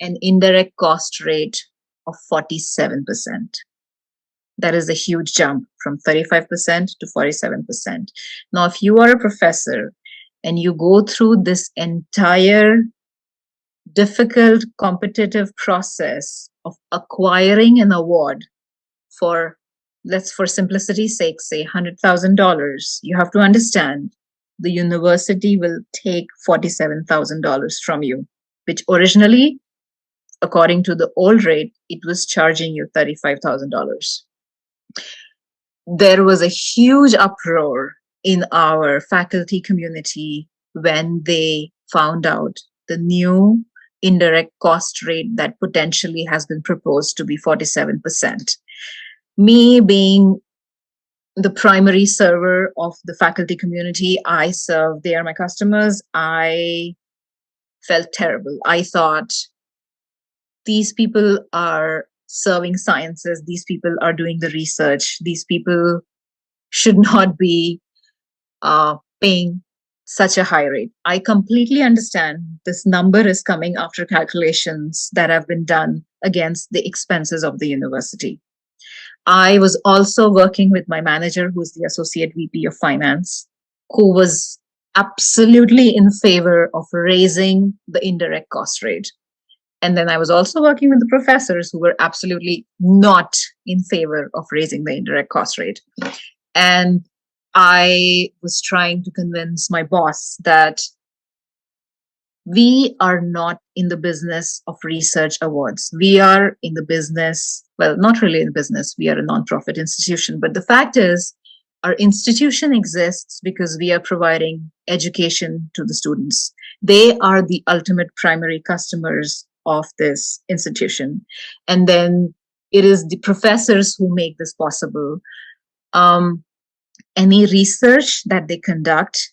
an indirect cost rate of 47%. That is a huge jump from 35% to 47%. Now, if you are a professor and you go through this entire difficult competitive process of acquiring an award for, let's for simplicity's sake, say $100,000, you have to understand the university will take $47,000 from you, which originally, according to the old rate, it was charging you $35,000. There was a huge uproar in our faculty community when they found out the new indirect cost rate that potentially has been proposed to be 47%. Me being the primary server of the faculty community, I serve, they are my customers, I felt terrible. I thought, these people are serving sciences, these people are doing the research, these people should not be paying such a high rate. I completely understand this number is coming after calculations that have been done against the expenses of the university. I was also working with my manager, who's the Associate VP of Finance, who was absolutely in favor of raising the indirect cost rate. And then I was also working with the professors who were absolutely not in favor of raising the indirect cost rate. And I was trying to convince my boss that we are not in the business of research awards. We are in the business, well, not really in the business, we are a nonprofit institution. But the fact is, our institution exists because we are providing education to the students. They are the ultimate primary customers of this institution. And then it is the professors who make this possible. Any research that they conduct,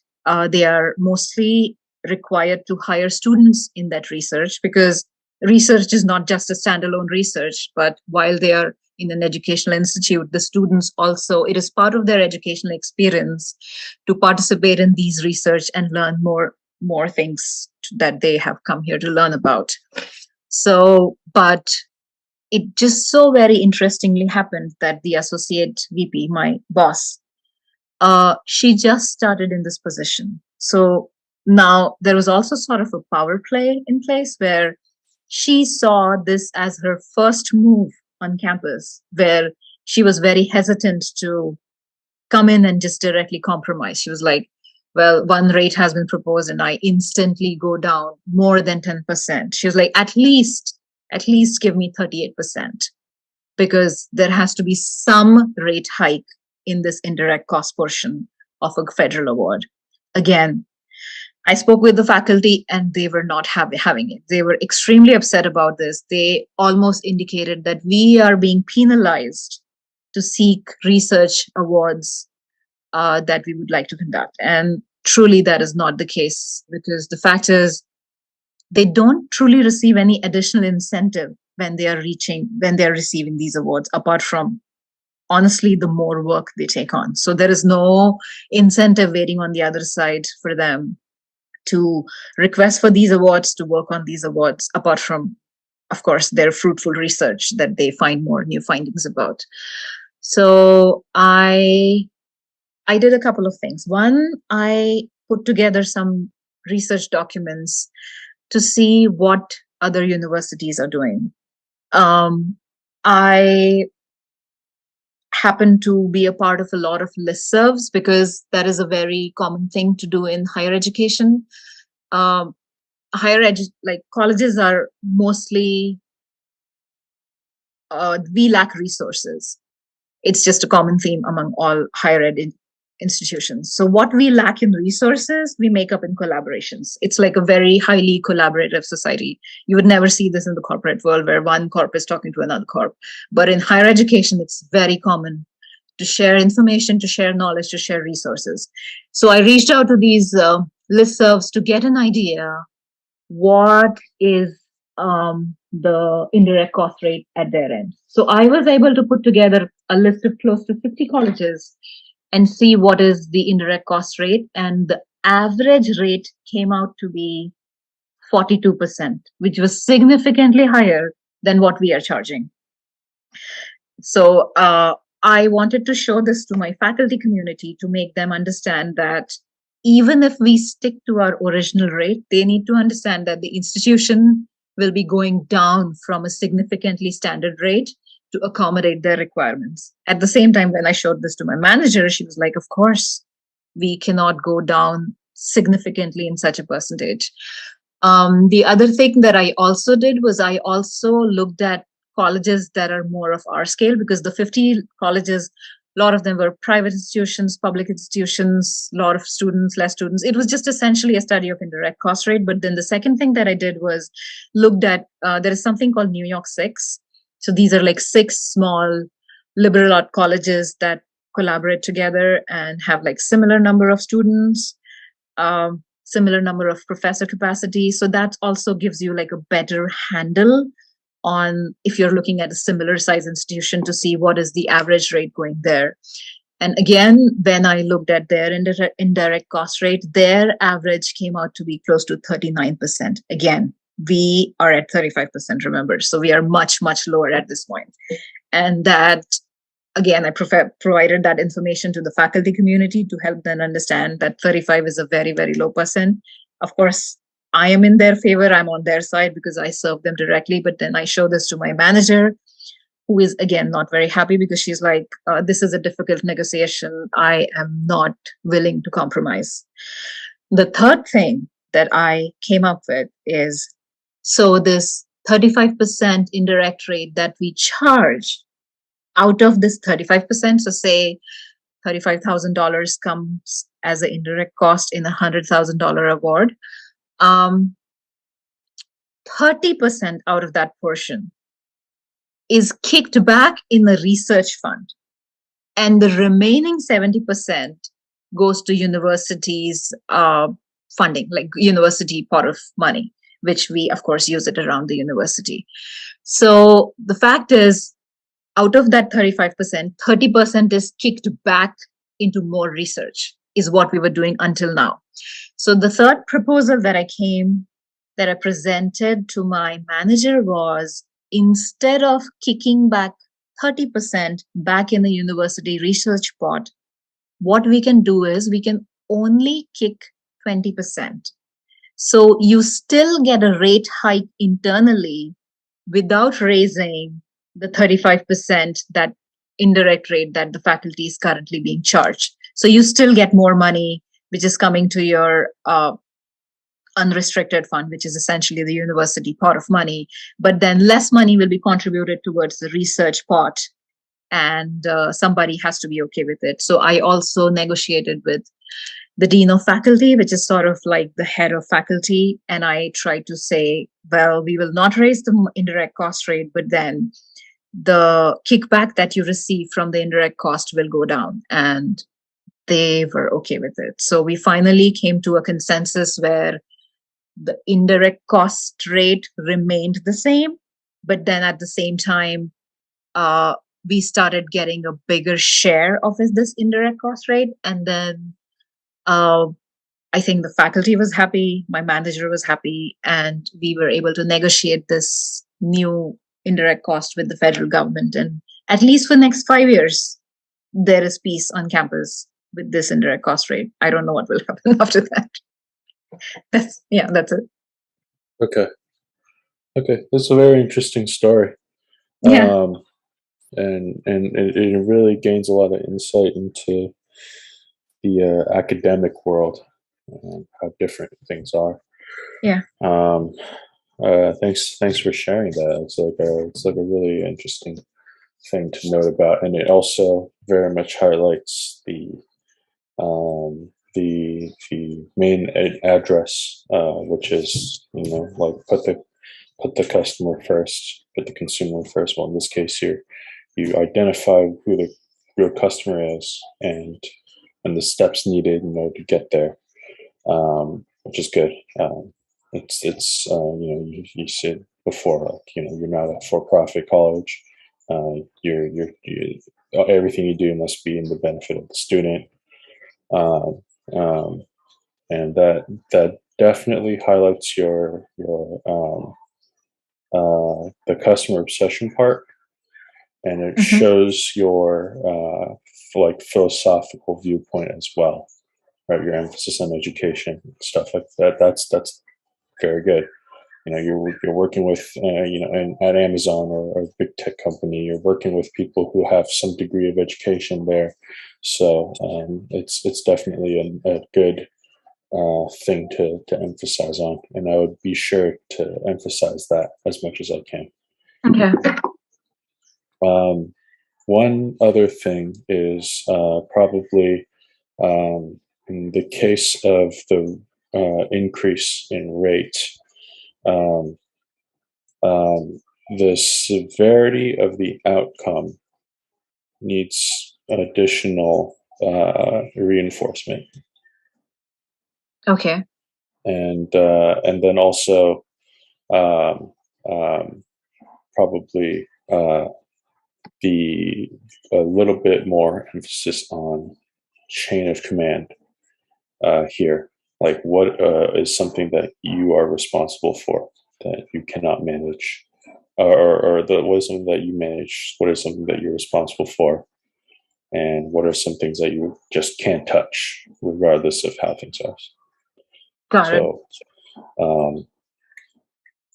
they are mostly required to hire students in that research, because research is not just a standalone research, but while they are in an educational institute, the students also, it is part of their educational experience to participate in these research and learn more things that they have come here to learn about. So, but it just so very interestingly happened that the associate VP, my boss, she just started in this position. So now there was also sort of a power play in place where she saw this as her first move on campus, where she was very hesitant to come in and just directly compromise. She was like, well, one rate has been proposed and I instantly go down more than 10%. She was like, at least give me 38%, because there has to be some rate hike in this indirect cost portion of a federal award. Again, I spoke with the faculty and they were not having it. They were extremely upset about this. They almost indicated that we are being penalized to seek research awards that we would like to conduct. And truly that is not the case, because the fact is they don't truly receive any additional incentive when they are receiving these awards, apart from honestly the more work they take on. So there is no incentive waiting on the other side for them to request for these awards, to work on these awards, apart from, of course, their fruitful research that they find more new findings about. So I did a couple of things. One, I put together some research documents to see what other universities are doing. I happen to be a part of a lot of listservs, because that is a very common thing to do in higher education. Like colleges are mostly, we lack resources. It's just a common theme among all higher ed institutions. So what we lack in resources, we make up in collaborations. It's like a very highly collaborative society. You would never see this in the corporate world where one corp is talking to another corp. But in higher education, it's very common to share information, to share knowledge, to share resources. So I reached out to these listservs to get an idea what is the indirect cost rate at their end. So I was able to put together a list of close to 50 colleges and see what is the indirect cost rate. And the average rate came out to be 42%, which was significantly higher than what we are charging. So I wanted to show this to my faculty community to make them understand that even if we stick to our original rate, they need to understand that the institution will be going down from a significantly standard rate to accommodate their requirements. At the same time, when I showed this to my manager, she was like, of course, we cannot go down significantly in such a percentage. The other thing that I also did was I also looked at colleges that are more of our scale, because the 50 colleges, a lot of them were private institutions, public institutions, a lot of students, less students. It was just essentially a study of indirect cost rate. But then the second thing that I did was looked at, there is something called New York 6. So these are like 6 small liberal art colleges that collaborate together and have like similar number of students, similar number of professor capacity. So that also gives you like a better handle on if you're looking at a similar size institution to see what is the average rate going there. And again, when I looked at their indirect cost rate, their average came out to be close to 39%. Again, we are at 35%, remember. So we are much, much lower at this point. And that, again, I provided that information to the faculty community to help them understand that 35 is a very, very low percent. Of course, I am in their favor. I'm on their side because I serve them directly. But then I show this to my manager, who is, again, not very happy because she's like, this is a difficult negotiation. I am not willing to compromise. The third thing that I came up with is, so this 35% indirect rate that we charge, out of this 35%, so say $35,000 comes as an indirect cost in a $100,000 award, 30% out of that portion is kicked back in the research fund. And the remaining 70% goes to universities' funding, like university pot of money, which we, of course, use it around the university. So the fact is, out of that 35%, 30% is kicked back into more research, is what we were doing until now. So the third proposal that I presented to my manager was, instead of kicking back 30% back in the university research pot, what we can do is we can only kick 20%. So you still get a rate hike internally without raising the 35% that indirect rate that the faculty is currently being charged. So you still get more money, which is coming to your unrestricted fund, which is essentially the university pot of money, but then less money will be contributed towards the research pot, and somebody has to be okay with it. So I also negotiated with the dean of faculty, which is sort of like the head of faculty, and I tried to say, well, we will not raise the indirect cost rate, but then the kickback that you receive from the indirect cost will go down, and they were okay with it. So we finally came to a consensus where the indirect cost rate remained the same, but then at the same time, we started getting a bigger share of this indirect cost rate. And then I think the faculty was happy, my manager was happy, and we were able to negotiate this new indirect cost with the federal government. And at least for the next 5 years, there is peace on campus with this indirect cost rate. I don't know what will happen after that. That's it.
Okay. That's a very interesting story.
Yeah.
And it really gains a lot of insight into the academic world and how different things are.
Yeah.
Thanks for sharing that. It's like a really interesting thing to note about, and it also very much highlights the main address, which is, like put the customer first, put the consumer first. Well, in this case here, you identify who your customer is and the steps needed in order to get there. which is good. It's you said before, like, you're not a for-profit college. Everything you do must be in the benefit of the student. Um, um, and that definitely highlights the customer obsession part, and it
Mm-hmm.
shows your like philosophical viewpoint as well, right? Your emphasis on education, stuff like that. That's very good. You're working with at Amazon or a big tech company. You're working with people who have some degree of education there, so it's definitely a good thing to emphasize on, and I would be sure to emphasize that as much as I can.
Okay.
Um, One other thing is probably in the case of the increase in rate, um, um, the severity of the outcome needs additional reinforcement,
Okay.
and then also um, um, probably the a little bit more emphasis on chain of command here. Like, what is something that you are responsible for that you cannot manage, what is something that you manage? What is something that you're responsible for? And what are some things that you just can't touch, regardless of how things are?
Got it.
So, um,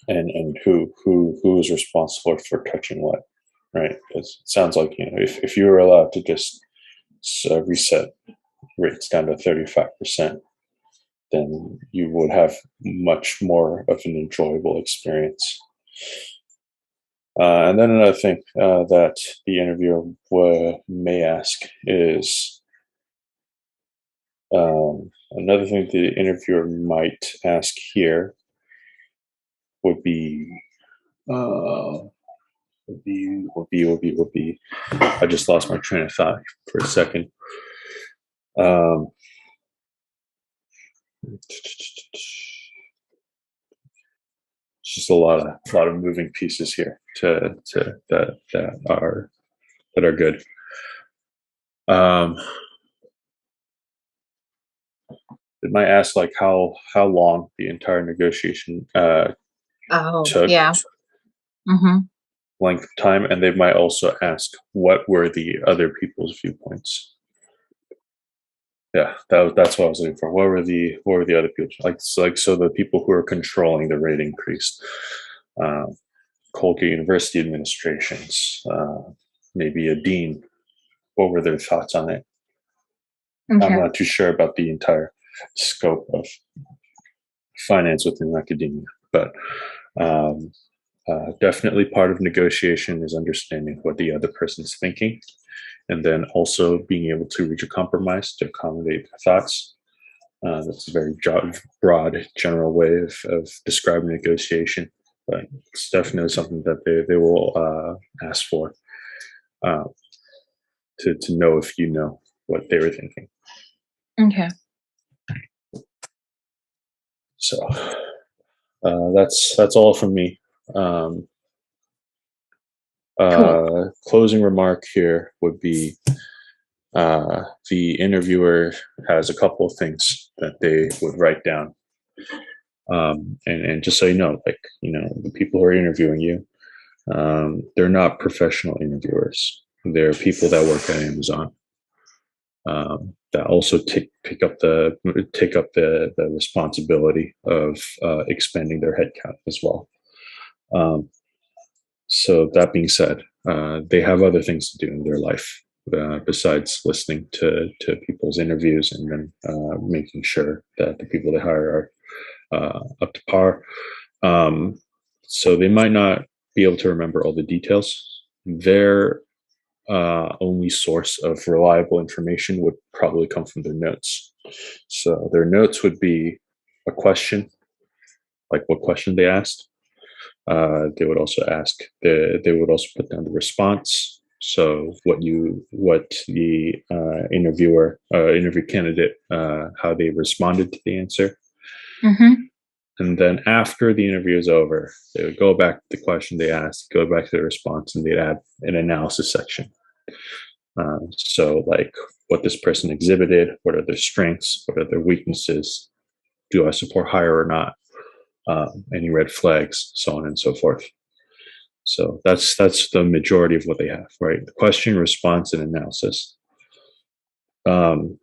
and who is responsible for touching what, right? Because it sounds like, if you were allowed to just reset rates down to 35%, then you would have much more of an enjoyable experience. And then another thing that the interviewer may ask is, another thing the interviewer might ask here would be, uh, would be. I just lost my train of thought for a second. Um, it's just a lot of moving pieces here to that are good. Um, it might ask like how long the entire negotiation
Oh,
took,
yeah. Mm-hmm.
length of time, and they might also ask what were the other people's viewpoints. Yeah, that's what I was looking for. What were the other people so the people who are controlling the rate increase, uh, Colgate University administrations, maybe a dean. What were their thoughts on it? I'm
Okay.
not too sure about the entire scope of finance within academia, but um, definitely part of negotiation is understanding what the other person's thinking, and then also being able to reach a compromise to accommodate their thoughts. That's a very broad, general way of describing negotiation, but it's definitely something that they will ask for, uh, to know if you know what they were thinking.
Okay.
So that's all from me. Um,
Cool.
Closing remark here would be, the interviewer has a couple of things that they would write down. And just so you know, like, the people who are interviewing you, they're not professional interviewers. They're people that work at Amazon, that also take up the responsibility of expanding their headcount as well. Um, so that being said, they have other things to do in their life, besides listening to people's interviews and then making sure that the people they hire are up to par. So they might not be able to remember all the details. Their only source of reliable information would probably come from their notes. So their notes would be a question, like what question they asked. They would also put down the response, So what the interview candidate, how they responded to the answer. And then after the interview is over, they would go back to the question they asked, go back to the response, and they'd add an analysis section. So like what this person exhibited, what are their strengths, what are their weaknesses, do I support hire or not, any red flags, so on and so forth. So that's the majority of what they have, right? The question, response, and analysis.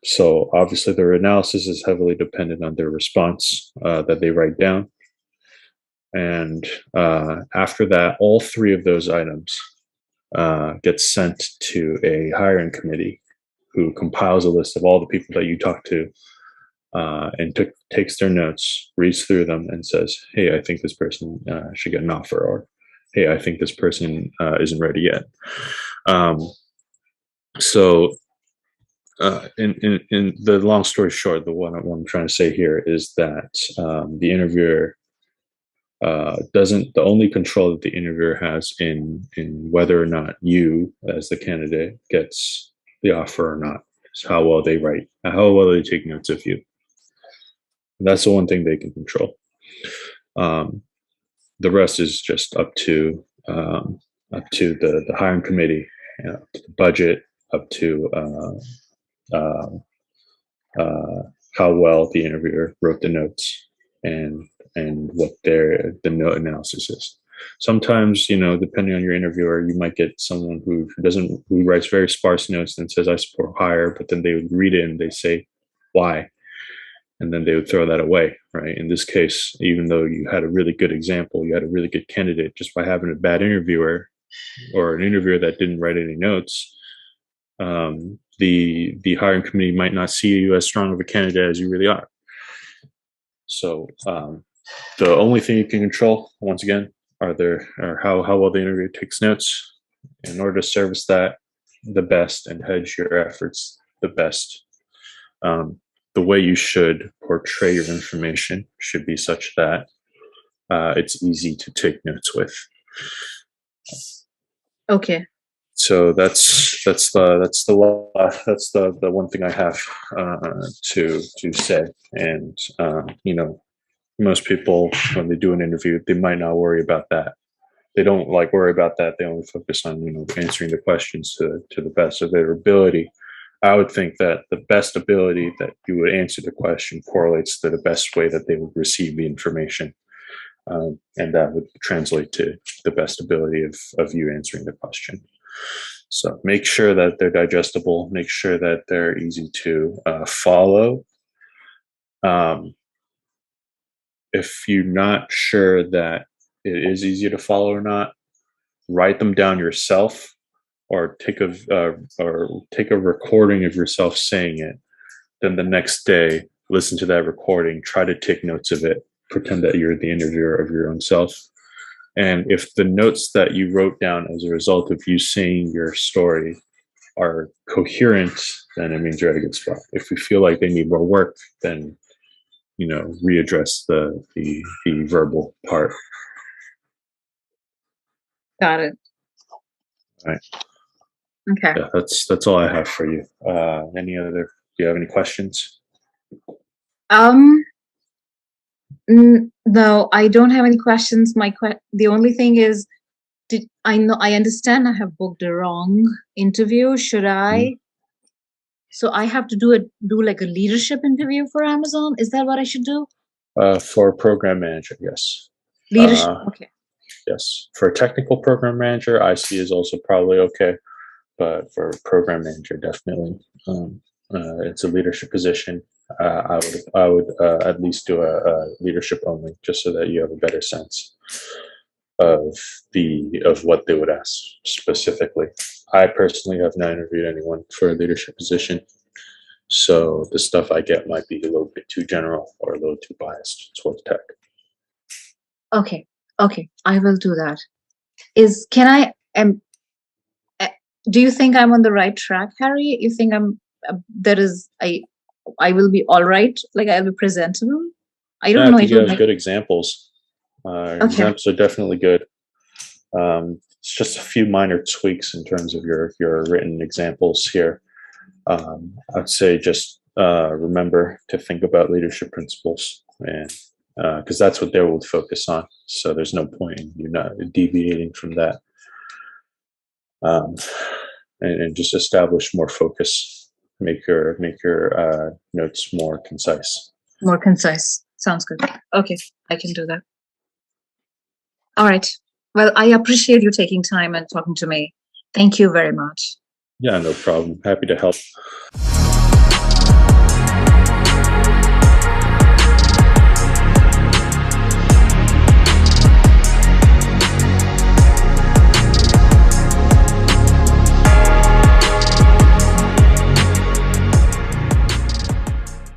So obviously their analysis is heavily dependent on their response that they write down. And after that, all three of those items get sent to a hiring committee who compiles a list of all the people that you talk to and takes their notes, reads through them, and says, hey, I think this person should get an offer, or hey, I think this person isn't ready yet. So in the long story short, what I'm trying to say here is that the interviewer the only control that the interviewer has in whether or not you as the candidate gets the offer or not is how well they write, how well they take notes of you. And that's the one thing they can control. The rest is just up to the hiring committee, the budget, up to how well the interviewer wrote the notes and what the note analysis is. Sometimes, depending on your interviewer, you might get someone who writes very sparse notes and says, I support hire, but then they would read it and they say, why? And then they would throw that away, right? In this case, even though you had a really good example, you had a really good candidate, just by having a bad interviewer or an interviewer that didn't write any notes, the hiring committee might not see you as strong of a candidate as you really are. So the only thing you can control, once again, are how well the interviewer takes notes. In order to service that the best and hedge your efforts the best, the way you should portray your information should be such that it's easy to take notes with.
Okay.
So that's the one thing I have to say. And most people, when they do an interview, they might not worry about that. They don't worry about that. They only focus on answering the questions to the best of their ability. I would think that the best ability that you would answer the question correlates to the best way that they would receive the information. And that would translate to the best ability of you answering the question. So make sure that they're digestible, make sure that they're easy to follow. If you're not sure that it is easy to follow or not, write them down yourself, or take a recording of yourself saying it. Then the next day, listen to that recording, try to take notes of it, pretend that you're the interviewer of your own self. And if the notes that you wrote down as a result of you saying your story are coherent, then it means you're at a good spot. If you feel like they need more work, then readdress the verbal part.
Got it.
All right.
Okay.
Yeah, that's all I have for you. Do you have any questions?
No, I don't have any questions. The only thing is, I understand I have booked a wrong interview. Should I? So I have to do like a leadership interview for Amazon. Is that what I should do?
For a program manager, yes.
Leadership. Okay.
Yes. For a technical program manager, IC is also probably okay, but for a program manager, definitely. It's a leadership position. I would at least do a leadership only, just so that you have a better sense of what they would ask specifically. I personally have not interviewed anyone for a leadership position, so the stuff I get might be a little bit too general or a little too biased towards tech.
Okay, I will do that. Do you think I'm on the right track, Harry? You think I will be all right? Like, I'll be presentable? I don't know.
I think you have good examples. Examples are definitely good. it's just a few minor tweaks in terms of your written examples here. I'd say just remember to think about leadership principles, and because that's what they will focus on. So there's no point in you not deviating from that, and just establish more focus. Make your notes more concise.
More concise. Sounds good. Okay, I can do that. All right. Well, I appreciate you taking time and talking to me. Thank you very much.
Yeah, no problem. Happy to help.